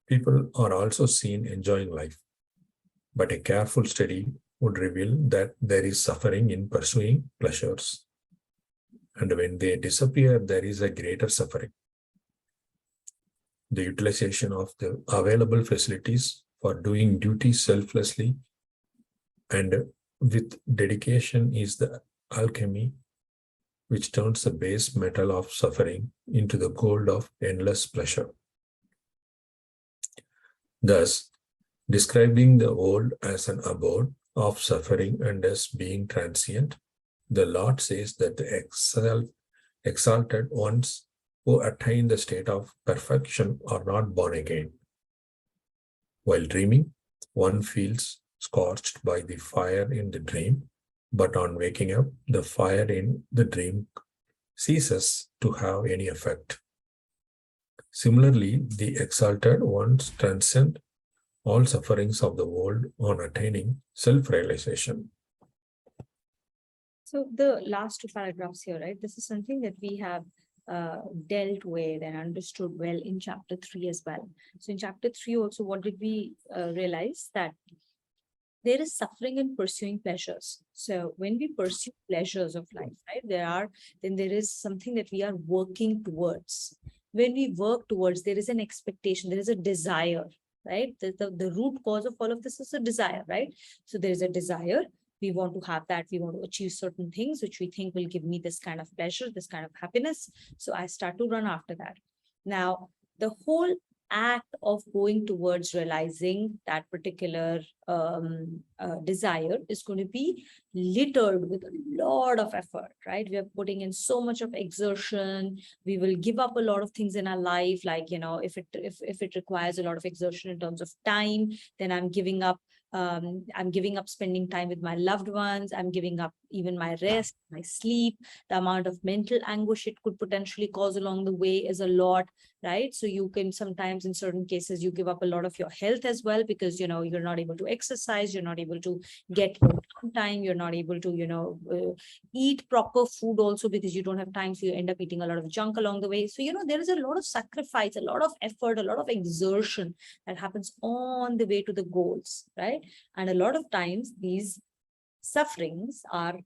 People are also seen enjoying life, but a careful study would reveal that there is suffering in pursuing pleasures. And when they disappear, there is a greater suffering. The utilization of the available facilities for doing duty selflessly And with dedication is the alchemy which turns the base metal of suffering into the gold of endless pleasure. Thus, describing the world as an abode of suffering and as being transient, the Lord says that the exalted ones who attain the state of perfection are not born again. While dreaming, one feels scorched by the fire in the dream, but on waking up, the fire in the dream ceases to have any effect. Similarly, the exalted ones transcend all sufferings of the world on attaining self-realization. So the last two paragraphs here, right? This is something that we have dealt with and understood well in chapter 3 as well. So in chapter 3 also, what did we realize? That there is suffering in pursuing pleasures. So when we pursue pleasures of life, right, then there is something that we are working towards. When we work towards, there is an expectation, there is a desire, right? The root cause of all of this is a desire, right? So there is a desire. We want to have that. We want to achieve certain things which we think will give me this kind of pleasure, this kind of happiness. So I start to run after that. Now, the whole act of going towards realizing that particular desire is going to be littered with a lot of effort, right? We are putting in so much of exertion. We will give up a lot of things in our life, like, you know, if it requires a lot of exertion in terms of time, then I'm giving up spending time with my loved ones. I'm giving up even my rest, my sleep. The amount of mental anguish it could potentially cause along the way is a lot, right? So you can sometimes, in certain cases, you give up a lot of your health as well, because, you know, you're not able to exercise, you're not able to get time, you're not able to, you know, eat proper food also, because you don't have time. So you end up eating a lot of junk along the way. So, you know, there is a lot of sacrifice, a lot of effort, a lot of exertion that happens on the way to the goals, right? And a lot of times these sufferings are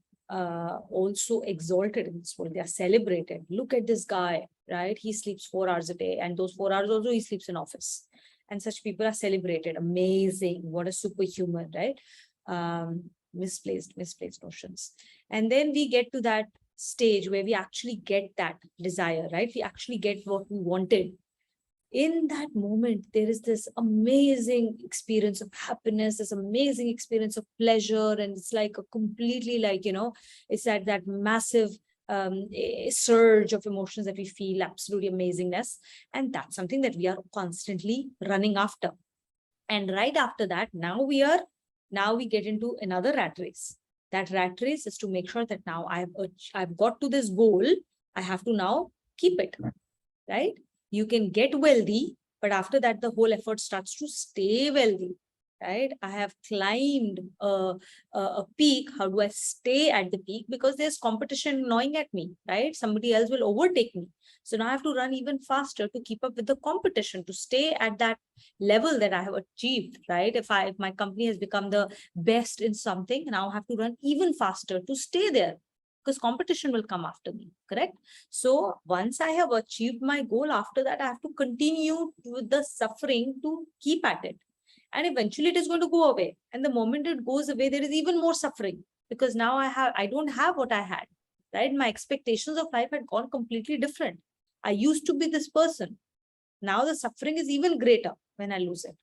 also exalted in this world. They are celebrated. Look at this guy, right? He sleeps 4 hours a day, and those 4 hours also he sleeps in office. And such people are celebrated. Amazing. What a superhuman, right? Misplaced notions. And then we get to that stage where we actually get that desire, right? We actually get what we wanted. In that moment, there is this amazing experience of happiness, this amazing experience of pleasure. And it's like a completely, like, you know, it's like that massive surge of emotions that we feel, absolutely amazingness. And that's something that we are constantly running after. And right after that, now we get into another rat race. That rat race is to make sure that now I've got to this goal. I have to now keep it, right? You can get wealthy, but after that, the whole effort starts to stay wealthy, right? I have climbed a peak. How do I stay at the peak? Because there's competition gnawing at me, right? Somebody else will overtake me. So now I have to run even faster to keep up with the competition, to stay at that level that I have achieved, right? If my company has become the best in something, now I have to run even faster to stay there, because competition will come after me, correct? So once I have achieved my goal, after that, I have to continue with the suffering to keep at it. And eventually it is going to go away. And the moment it goes away, there is even more suffering, because now I don't have what I had, right? My expectations of life had gone completely different. I used to be this person. Now the suffering is even greater when I lose it.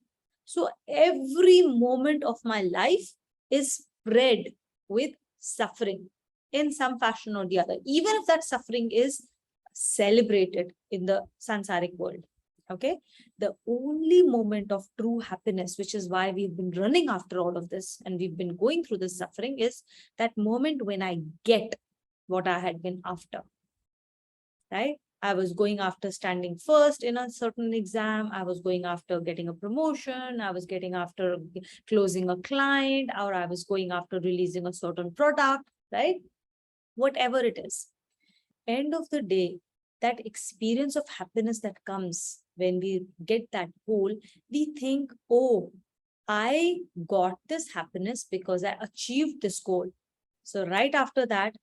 So every moment of my life is spread with suffering in some fashion or the other, even if that suffering is celebrated in the sansaric world. Okay, the only moment of true happiness, which is why we've been running after all of this and we've been going through this suffering, is that moment when I get what I had been after, right? I was going after standing first in a certain exam. I was going after getting a promotion. I was getting after closing a client, or I was going after releasing a certain product, right? Whatever it is. End of the day, that experience of happiness that comes when we get that goal, we think, oh, I got this happiness because I achieved this goal. So right after that,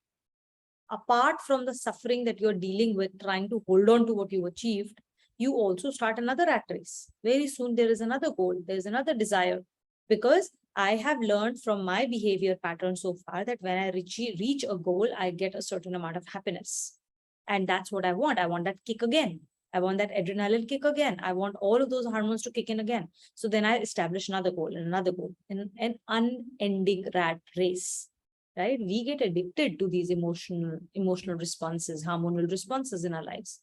apart from the suffering that you're dealing with, trying to hold on to what you achieved, you also start another rat race. Very soon there is another goal, there is another desire, because I have learned from my behavior pattern so far that when I reach a goal, I get a certain amount of happiness. And that's what I want. I want that kick again. I want that adrenaline kick again. I want all of those hormones to kick in again. So then I establish another goal and another goal in an unending rat race, right? We get addicted to these emotional responses, hormonal responses in our lives.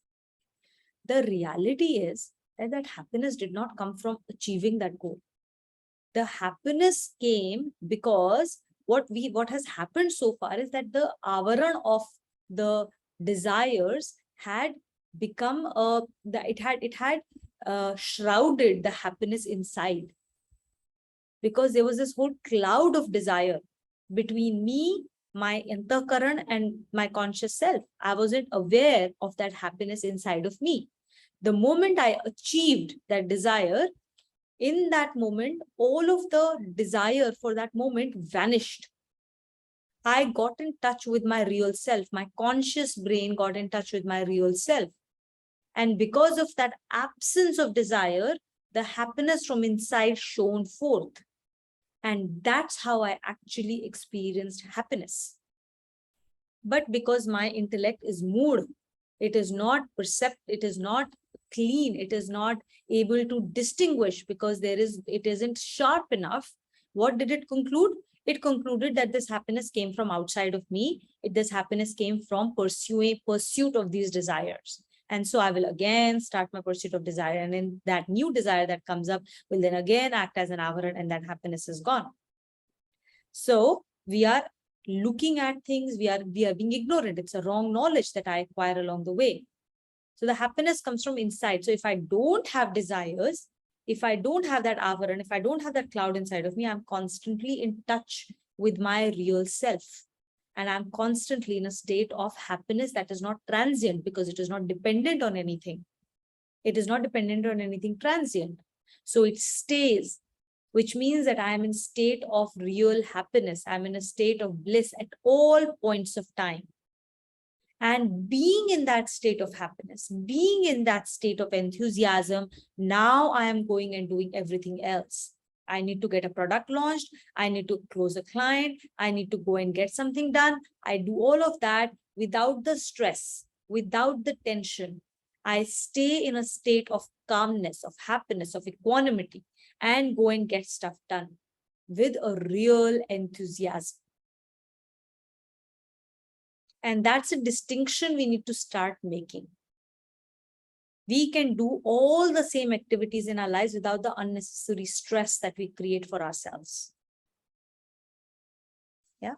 The reality is that happiness did not come from achieving that goal. The happiness came because what has happened so far is that the avaran of the desires had become it had shrouded the happiness inside, because there was this whole cloud of desire between me, my antakaran, and my conscious self. I wasn't aware of that happiness inside of me. The moment I achieved that desire, in that moment, all of the desire for that moment vanished. I got in touch with my real self. My conscious brain got in touch with my real self. And because of that absence of desire, the happiness from inside shone forth. And that's how I actually experienced happiness. But because my intellect is mood, it is not it is not clean, it is not able to distinguish, because it isn't sharp enough. What did it conclude? It concluded that this happiness came from outside of me. This happiness came from pursuit of these desires. And so I will again start my pursuit of desire. And then that new desire that comes up will then again act as an avaran, and that happiness is gone. So we are looking at things, we are being ignorant. It's a wrong knowledge that I acquire along the way. So the happiness comes from inside. So if I don't have desires, if I don't have that avaran, if I don't have that cloud inside of me, I'm constantly in touch with my real self. And I'm constantly in a state of happiness that is not transient, because it is not dependent on anything. It is not dependent on anything transient. So it stays, which means that I am in state of real happiness. I'm in a state of bliss at all points of time. And being in that state of happiness, being in that state of enthusiasm, now I am going and doing everything else. I need to get a product launched. I need to close a client. I need to go and get something done. I do all of that without the stress, without the tension. I stay in a state of calmness, of happiness, of equanimity, and go and get stuff done with a real enthusiasm. And that's a distinction we need to start making. We can do all the same activities in our lives without the unnecessary stress that we create for ourselves. Yeah.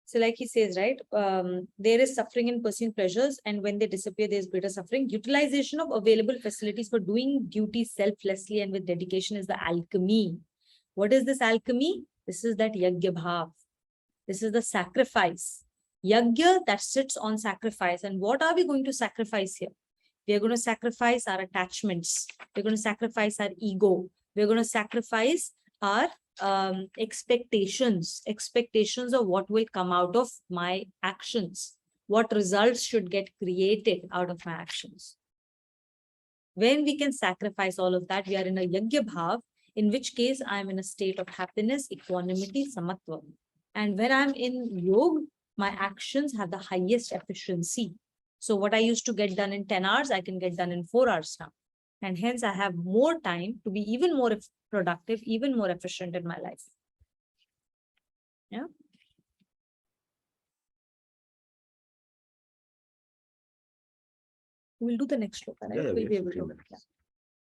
So like he says, right, there is suffering in pursuing pleasures, and when they disappear, there's greater suffering. Utilization of available facilities for doing duty selflessly and with dedication is the alchemy. What is this alchemy? This is that yajna bhav. This is the sacrifice. Yajna that sits on sacrifice. And what are we going to sacrifice here? We are going to sacrifice our attachments. We're going to sacrifice our ego. We're going to sacrifice our expectations of what will come out of my actions. What results should get created out of my actions. When we can sacrifice all of that, we are in a yajna bhav, in which case I am in a state of happiness, equanimity, samatva. And when I'm in yoga, my actions have the highest efficiency. So what I used to get done in 10 hours, I can get done in 4 hours now. And hence I have more time to be even more productive, even more efficient in my life. Yeah. We'll do the next shloka, right? Yeah, We'll we be have able to. 15 minutes.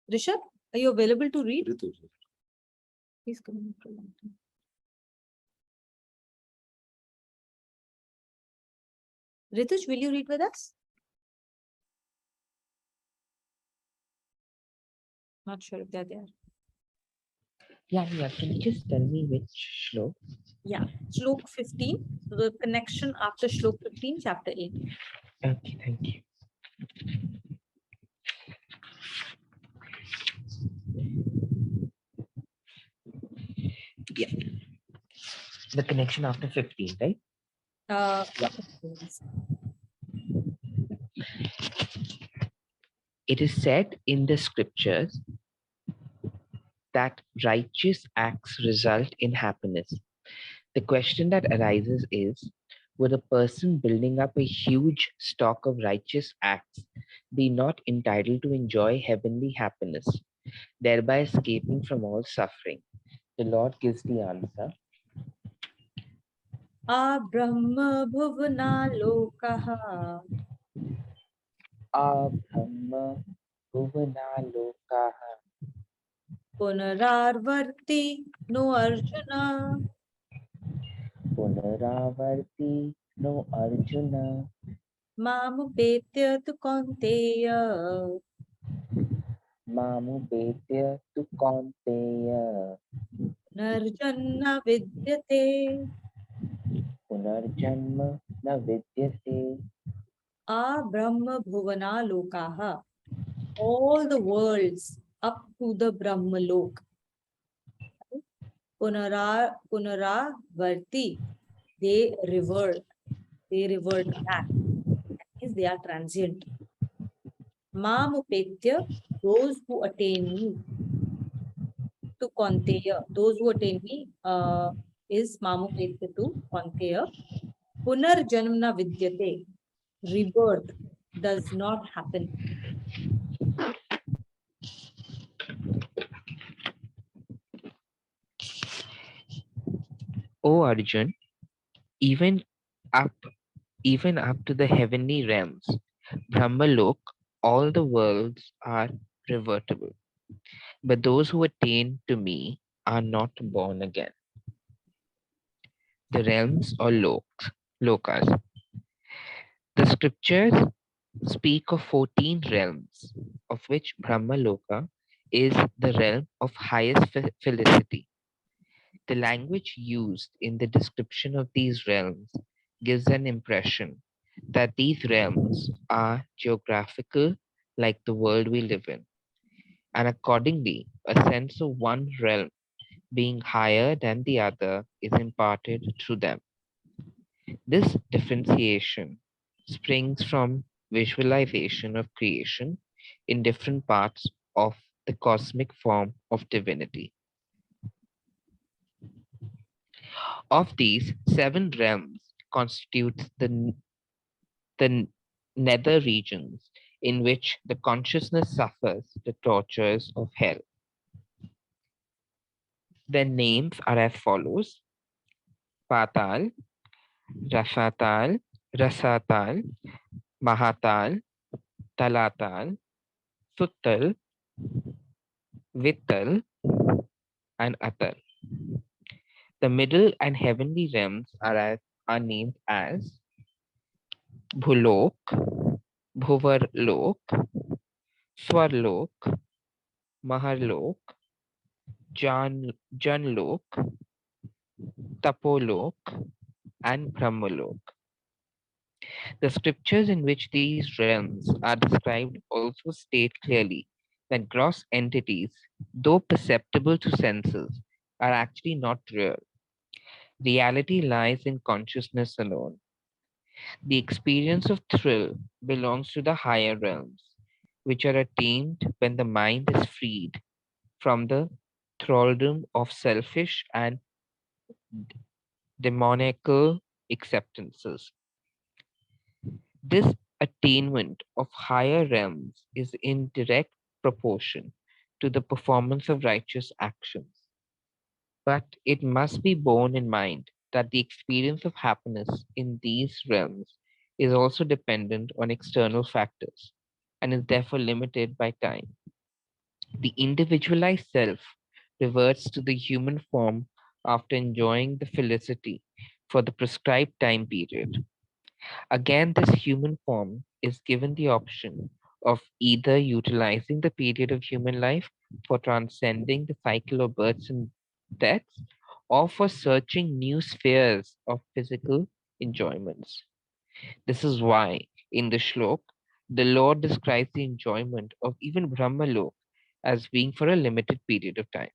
Yeah. Rishabh, are you available to read? Ritu. Please come in for a long time. Rituj, will you read with us? Not sure if they're there. Yeah. Can you just tell me which shlok? Yeah, Shlok 15. So the connection after Shlok 15, chapter 8. Okay, thank you. Yeah. The connection after 15, right? Yeah. It is said in the scriptures that righteous acts result in happiness. The question that arises is, would a person building up a huge stock of righteous acts be not entitled to enjoy heavenly happiness, thereby escaping from all suffering? The Lord gives the answer. Brahma bhuvana lokaha Abhamma bhuvana lokaha punararvarti no Arjuna punaravarti no Arjuna mamupetya tu kaunteya mamupetya tu kaunteya narjanna vidyate. punarjanma na vidyate. Brahma bhuvana lokaha, all the worlds up to the Brahma lok. Punara varti, they revert back. That means they are transient. Mamupetya, those who attain me. To Konteya, those who attain me is Mamupetya to Konteya. Punarjanmna vidyate, rebirth does not happen. O Arjun, even up even up to the heavenly realms, Brahmalok, all the worlds are revertible. But those who attain to me are not born again. The realms or lokas. The scriptures speak of 14 realms, of which Brahmaloka is the realm of highest felicity. The language used in the description of these realms gives an impression that these realms are geographical, like the world we live in, and accordingly, a sense of one realm being higher than the other is imparted through them. This differentiation springs from visualization of creation in different parts of the cosmic form of divinity. Of these, 7 realms constitute the nether regions in which the consciousness suffers the tortures of hell. Their names are as follows: Patal, Rasatal, Rasatal, Mahatal, Talatal, Suttal, Vittal, and Atal. The middle and heavenly realms are named as Bhulok, Bhuvarlok, Swarlok, Maharlok, Janlok, Tapolok, and Brahmalok. The scriptures in which these realms are described also state clearly that gross entities, though perceptible to senses, are actually not real. Reality lies in consciousness alone. The experience of thrill belongs to the higher realms, which are attained when the mind is freed from the thraldom of selfish and demoniacal acceptances. This attainment of higher realms is in direct proportion to the performance of righteous actions. But it must be borne in mind that the experience of happiness in these realms is also dependent on external factors and is therefore limited by time. The individualized self reverts to the human form after enjoying the felicity for the prescribed time period. Again, this human form is given the option of either utilizing the period of human life for transcending the cycle of births and deaths, or for searching new spheres of physical enjoyments. This is why, in the shlok, the Lord describes the enjoyment of even Brahmalok as being for a limited period of time.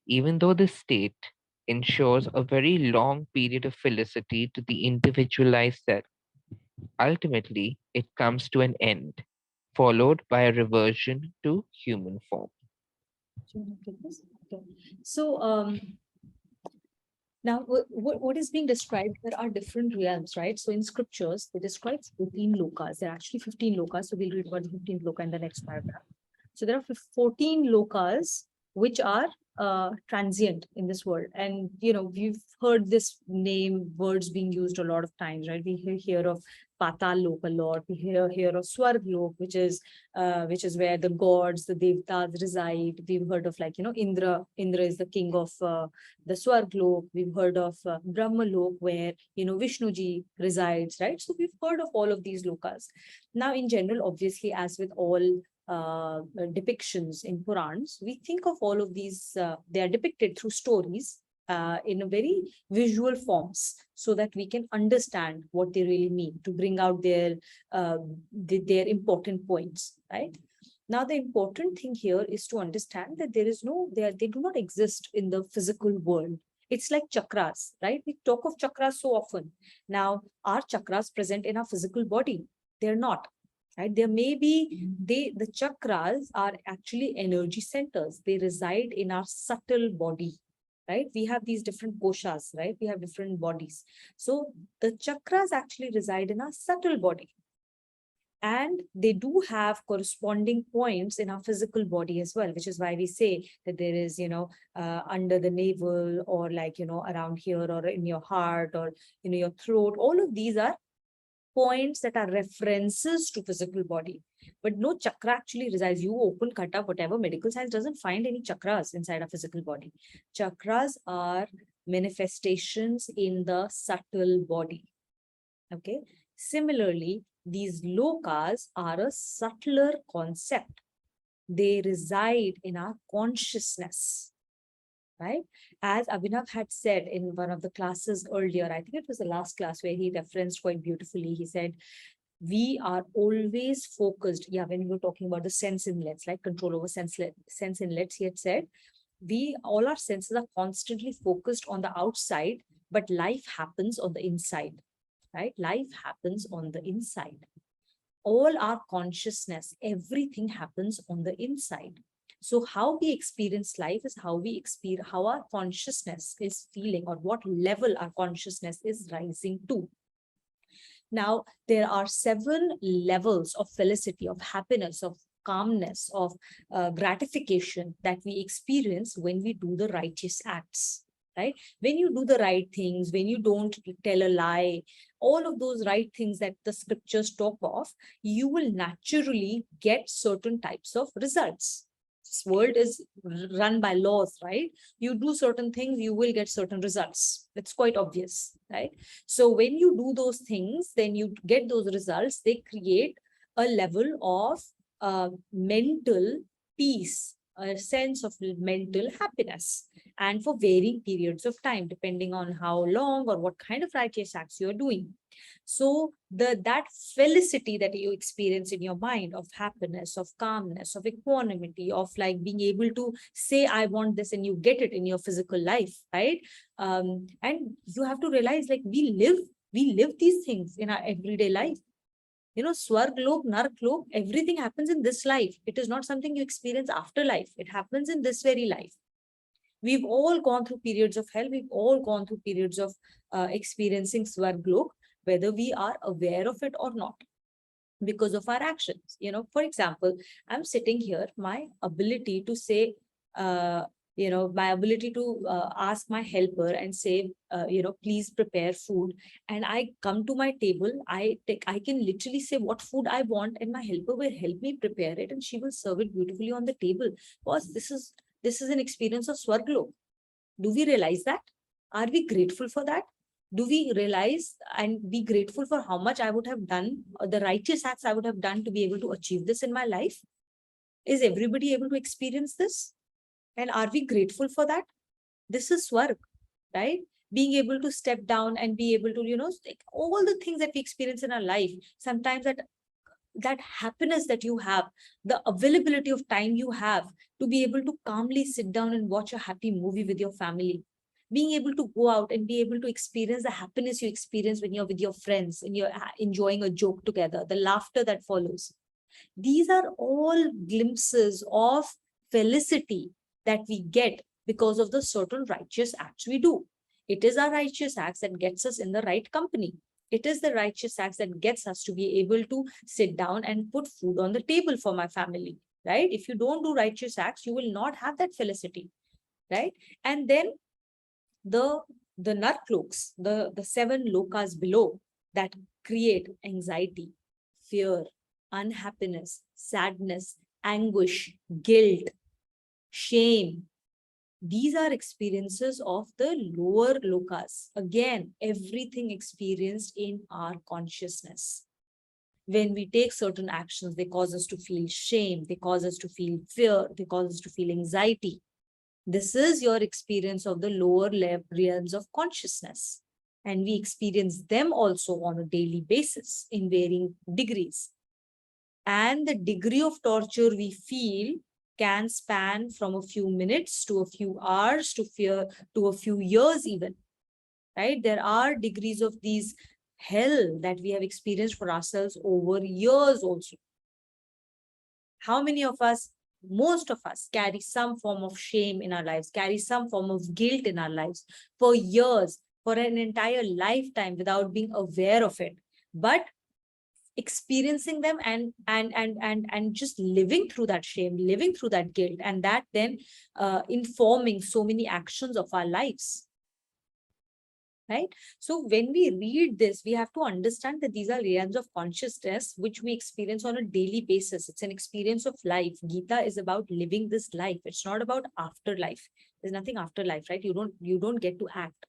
Even though this state ensures a very long period of felicity to the individualized self, ultimately it comes to an end, followed by a reversion to human form. Do you want to take this? Okay. So now what is being described, there are different realms, right? So in scriptures, they describe 14 lokas. There are actually 15 lokas. So we'll read about the 15th loka in the next paragraph. So there are 14 lokas which are transient in this world. And, you know, we've heard this name, words being used a lot of times, right? We hear of Patal Lok a lot. We hear of Swarg Lok, which is where the gods, the devtas reside. We've heard of, like, you know, Indra. Indra is the king of the Swarg Lok. We've heard of Brahma Lok, where, you know, Vishnuji resides, right? So we've heard of all of these lokas. Now, in general, obviously, as with all depictions in Purans, we think of all of these, they are depicted through stories in a very visual forms, so that we can understand what they really mean, to bring out their important points, right? Now, the important thing here is to understand that they do not exist in the physical world. It's like chakras, right? We talk of chakras so often. Now, are chakras present in our physical body? They're not. Right? There may be, the chakras are actually energy centers. They reside in our subtle body, right? We have these different koshas, right? We have different bodies. So the chakras actually reside in our subtle body. And they do have corresponding points in our physical body as well, which is why we say that there is, you know, under the navel, or, like, you know, around here, or in your heart, or, you know, your throat. All of these are points that are references to physical body, but no chakra actually resides. You open, cut up, whatever, medical science doesn't find any chakras inside a physical body. Chakras are manifestations in the subtle body. Okay. Similarly, these lokas are a subtler concept. They reside in our consciousness. Right? As Abhinav had said in one of the classes earlier, I think it was the last class where he referenced quite beautifully, he said, we are always focused. Yeah, when we were talking about the sense inlets, like control over sense inlets, he had said, all our senses are constantly focused on the outside, but life happens on the inside, right? Life happens on the inside. All our consciousness, everything happens on the inside. So how we experience life is how our consciousness is feeling, or what level our consciousness is rising to. Now, there are 7 levels of felicity, of happiness, of calmness, of gratification that we experience when we do the righteous acts, right? When you do the right things, when you don't tell a lie, all of those right things that the scriptures talk of, you will naturally get certain types of results. This world is run by laws, right? You do certain things, you will get certain results. It's quite obvious, right? So when you do those things, then you get those results. They create a level of mental peace, a sense of mental happiness, and for varying periods of time, depending on how long or what kind of righteous acts you're doing. So that felicity that you experience in your mind, of happiness, of calmness, of equanimity, of, like, being able to say, I want this, and you get it in your physical life, right? And you have to realize, like, we live these things in our everyday life. You know, Swarg Lok, Nark Lok, everything happens in this life. It is not something you experience after life. It happens in this very life. We've all gone through periods of hell. We've all gone through periods of experiencing Swarg Lok, whether we are aware of it or not, because of our actions. You know, for example, I'm sitting here, my ability to say, my ability to ask my helper and say, please prepare food. And I come to my table, I can literally say what food I want, and my helper will help me prepare it, and she will serve it beautifully on the table. Because this is an experience of Swarglok. Do we realize that? Are we grateful for that? Do we realize and be grateful for how much I would have done, or the righteous acts I would have done to be able to achieve this in my life? Is everybody able to experience this? And are we grateful for that? This is Swarg, right? Being able to step down and be able to, like, all the things that we experience in our life, sometimes that happiness that you have, the availability of time you have to be able to calmly sit down and watch a happy movie with your family, being able to go out and be able to experience the happiness you experience when you're with your friends and you're enjoying a joke together, the laughter that follows. These are all glimpses of felicity that we get because of the certain righteous acts we do. It is our righteous acts that gets us in the right company. It is the righteous acts that gets us to be able to sit down and put food on the table for my family, right? If you don't do righteous acts, you will not have that felicity, right? And then the narkloks, the 7 lokas below, that create anxiety, fear, unhappiness, sadness, anguish, guilt, shame. These are experiences of the lower lokas. Again, everything experienced in our consciousness. When we take certain actions, they cause us to feel shame, they cause us to feel fear, they cause us to feel anxiety. This is your experience of the lower realms of consciousness. And we experience them also on a daily basis in varying degrees. And the degree of torture we feel can span from a few minutes to a few hours to a few years even, right? There are degrees of these hell that we have experienced for ourselves over years also. How many of us, most of us, carry some form of shame in our lives, carry some form of guilt in our lives for years, for an entire lifetime without being aware of it, but experiencing them and just living through that shame, living through that guilt, and that then informing so many actions of our lives. Right? So when we read this, we have to understand that these are realms of consciousness which we experience on a daily basis. It's an experience of life. Gita is about living this life. It's not about afterlife. There's nothing afterlife, right? You don't get to act,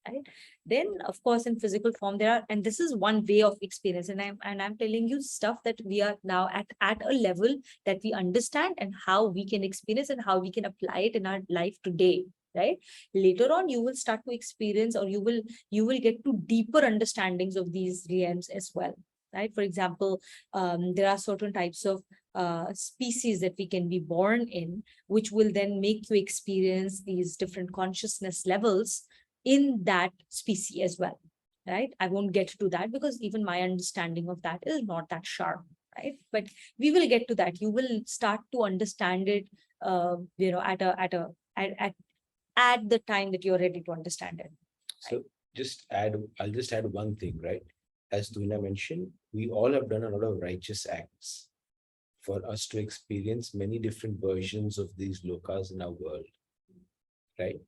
right? Then, of course, in physical form, there are, and this is one way of experience. And I'm telling you stuff that we are now at a level that we understand and how we can experience and how we can apply it in our life today. Right? Later on, you will start to experience, or you will get to deeper understandings of these realms as well. Right? For example, there are certain types of species that we can be born in, which will then make you experience these different consciousness levels in that species as well. Right? I won't get to that because even my understanding of that is not that sharp. Right? But we will get to that. You will start to understand it, at the time that you're ready to understand it. So I'll just add one thing, right? As Tuina mentioned, we all have done a lot of righteous acts for us to experience many different versions of these lokas in our world, right?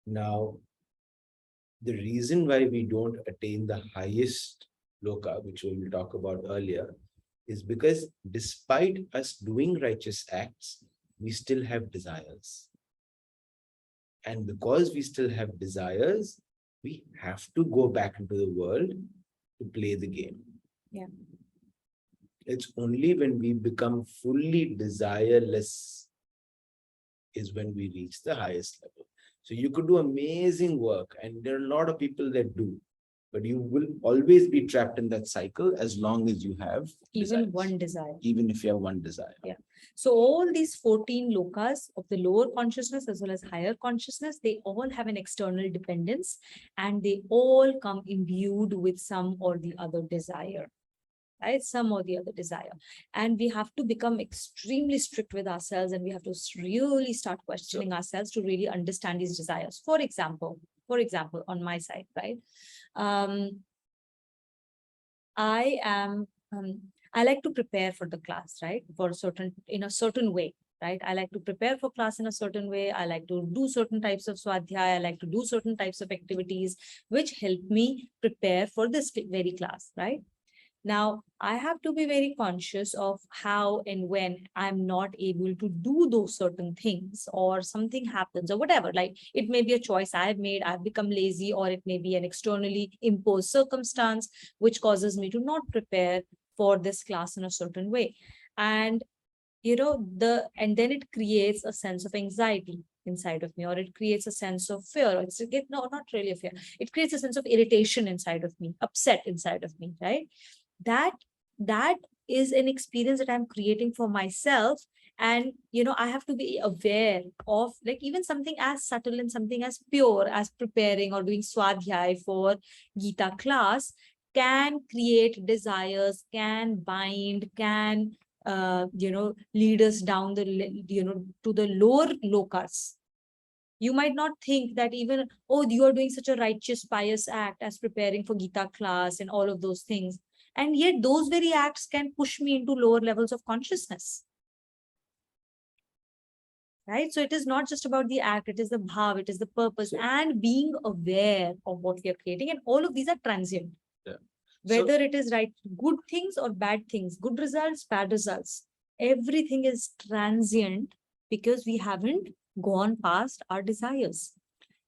Now, the reason why we don't attain the highest loka, which we will talk about earlier, is because despite us doing righteous acts, we still have desires. And because we still have desires, we have to go back into the world to play the game. Yeah. It's only when we become fully desireless is when we reach the highest level. So you could do amazing work, and there are a lot of people that do, but you will always be trapped in that cycle as long as you have even one desire. Even if you have one desire. Yeah. So all these 14 lokas of the lower consciousness as well as higher consciousness, they all have an external dependence, and they all come imbued with some or the other desire. Right? Some or the other desire. And we have to become extremely strict with ourselves, and we have to really start questioning ourselves to really understand these desires. For example, on my side, right? I like to prepare for the class, right? In a certain way, right? I like to prepare for class in a certain way. I like to do certain types of swadhyaya. I like to do certain types of activities which help me prepare for this very class, right? Now, I have to be very conscious of how and when I'm not able to do those certain things, or something happens or whatever. Like, it may be a choice I've made, I've become lazy, or it may be an externally imposed circumstance which causes me to not prepare for this class in a certain way. And and then it creates a sense of anxiety inside of me, or it creates a sense of fear. No, not really a fear. It creates a sense of irritation inside of me, upset inside of me, right? That is an experience that I'm creating for myself. And I have to be aware of, like, even something as subtle and something as pure as preparing or doing swadhyay for Gita class can create desires, can bind, can lead us down the to the lower lokas. You might not think that even, oh, you are doing such a righteous, pious act as preparing for Gita class and all of those things. And yet those very acts can push me into lower levels of consciousness. Right? So it is not just about the act, it is the bhav, it is the purpose, and being aware of what we are creating. And all of these are transient. Yeah. Whether it is right, good things or bad things, good results, bad results, everything is transient because we haven't gone past our desires.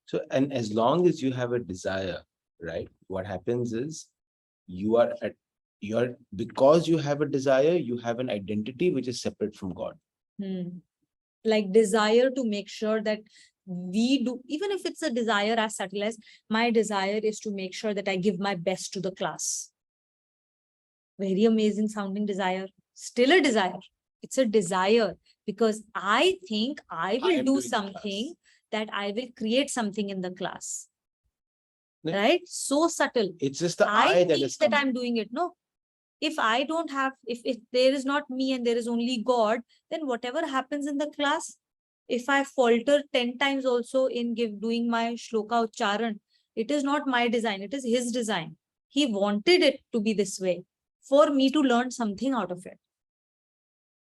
So, and as long as you have a desire, right, what happens is because you have a desire, you have an identity which is separate from God. Like desire to make sure that we do, even if it's a desire as subtle as my desire is to make sure that I give my best to the class. Very amazing sounding desire, still a desire. It's a desire because I think I will do something, that I will create something in the class. Right? So subtle. It's just the I that think is that I'm doing it. No. If I don't have, if there is not me and there is only God, then whatever happens in the class, if I falter 10 times also in doing my shloka ucharan, it is not my design, it is his design. He wanted it to be this way for me to learn something out of it.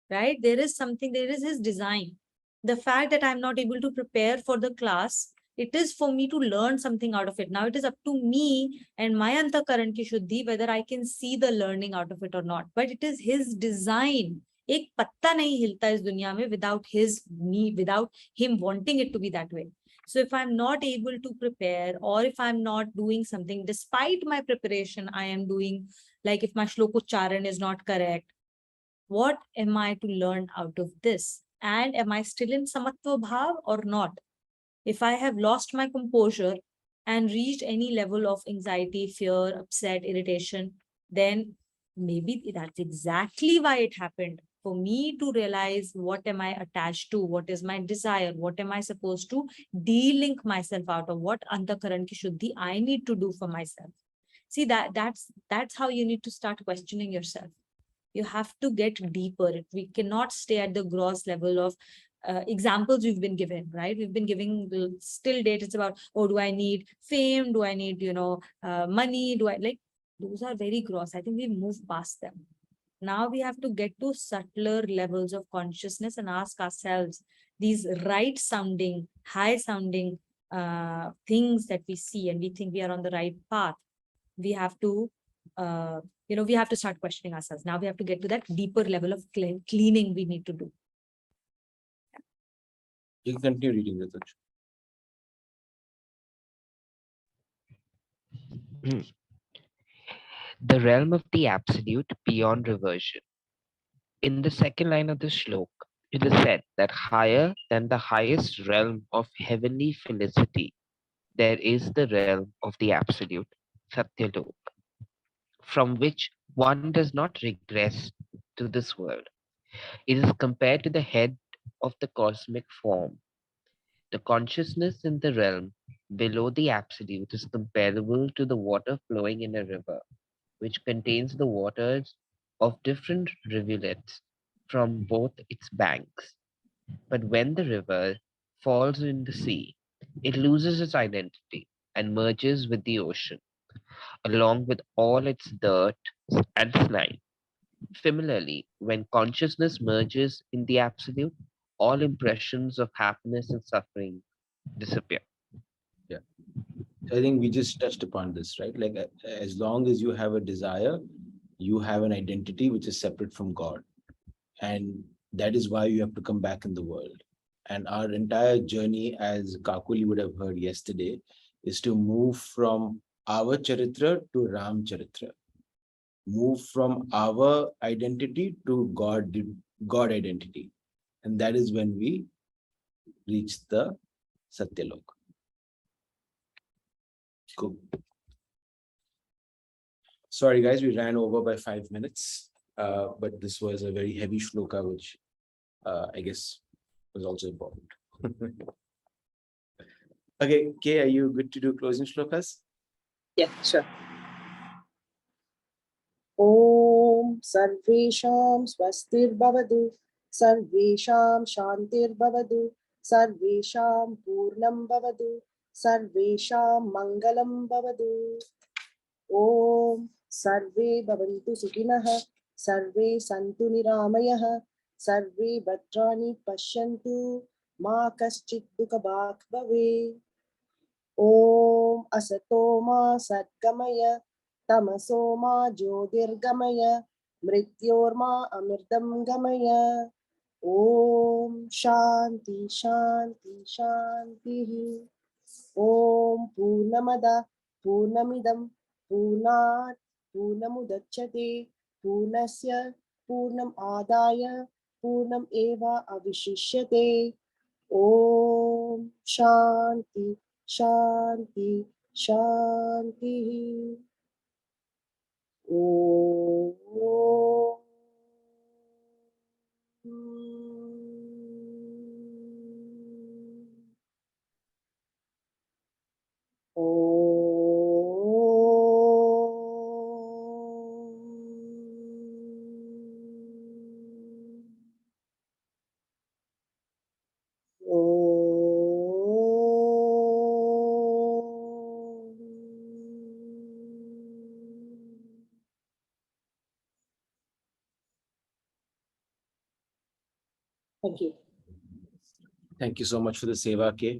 Right? There is something, there is his design. The fact that I'm not able to prepare for the class, it is for me to learn something out of it. Now it is up to me and my antakaran ki shuddhi whether I can see the learning out of it or not. But it is his design. Ek patta nahi hilta is dunya mein without without him wanting it to be that way. So if I'm not able to prepare, or if I'm not doing something despite my preparation, I am doing, like if my shlokocharan is not correct, what am I to learn out of this? And am I still in samatva bhav or not? If I have lost my composure and reached any level of anxiety, fear, upset, irritation, then maybe that's exactly why it happened. For me to realize what am I attached to, what is my desire, what am I supposed to de-link myself out of, what antakaran ki shuddhi I need to do for myself. See, that's how you need to start questioning yourself. You have to get deeper. We cannot stay at the gross level of examples we've been given, right? We've been giving still date. It's about, oh, do I need fame? Do I need, money? Do I like, those are very gross. I think we've moved past them. Now we have to get to subtler levels of consciousness and ask ourselves these right sounding, high sounding things that we see and we think we are on the right path. We have to we have to start questioning ourselves. Now we have to get to that deeper level of cleaning we need to do. You can continue reading the touch. The realm of the absolute beyond reversion. In the second line of the shlok, it is said that higher than the highest realm of heavenly felicity, there is the realm of the absolute, Satyalok, from which one does not regress to this world. It is compared to the head of the cosmic form. The consciousness in the realm below the absolute is comparable to the water flowing in a river, which contains the waters of different rivulets from both its banks. But when the river falls in the sea, it loses its identity and merges with the ocean, along with all its dirt and slime. Similarly, when consciousness merges in the absolute, all impressions of happiness and suffering disappear. Yeah. I think we just touched upon this, right? Like as long as you have a desire, you have an identity which is separate from God. And that is why you have to come back in the world. And our entire journey, as Kakuli would have heard yesterday, is to move from our charitra to Ram charitra. Move from our identity to God identity. And that is when we reach the Satyalok. Cool. Sorry, guys, we ran over by 5 minutes, but this was a very heavy shloka, which I guess was also important. Okay, Kay, are you good to do closing shlokas? Yeah, sure. Om Sarvesham Swastirбhavatu, Sarvesham Shantirбhavatu, Sarvesham Purnam Bhavatu, Sarvesham Mangalam Bhavatu. Om Sarve Bhavantu Sukhinah, Sarve Santu Niramayah, Sarve Bhadrani Pashyantu, Ma Kaschit Dukhabhag Bhave. Om Asato Ma Satgamaya, Tamaso Ma Jyotirgamaya, Mrityorma Amritam Gamaya. Om Shanti Shanti Shanti. Om Purnamada Purnamidam Purnat Purnamudachyate Purnasya Purnam Adaya Purnam Eva Avishishyate. Om Shanti Shanti Shanti. Om. Thank you. Thank you so much for the seva, K.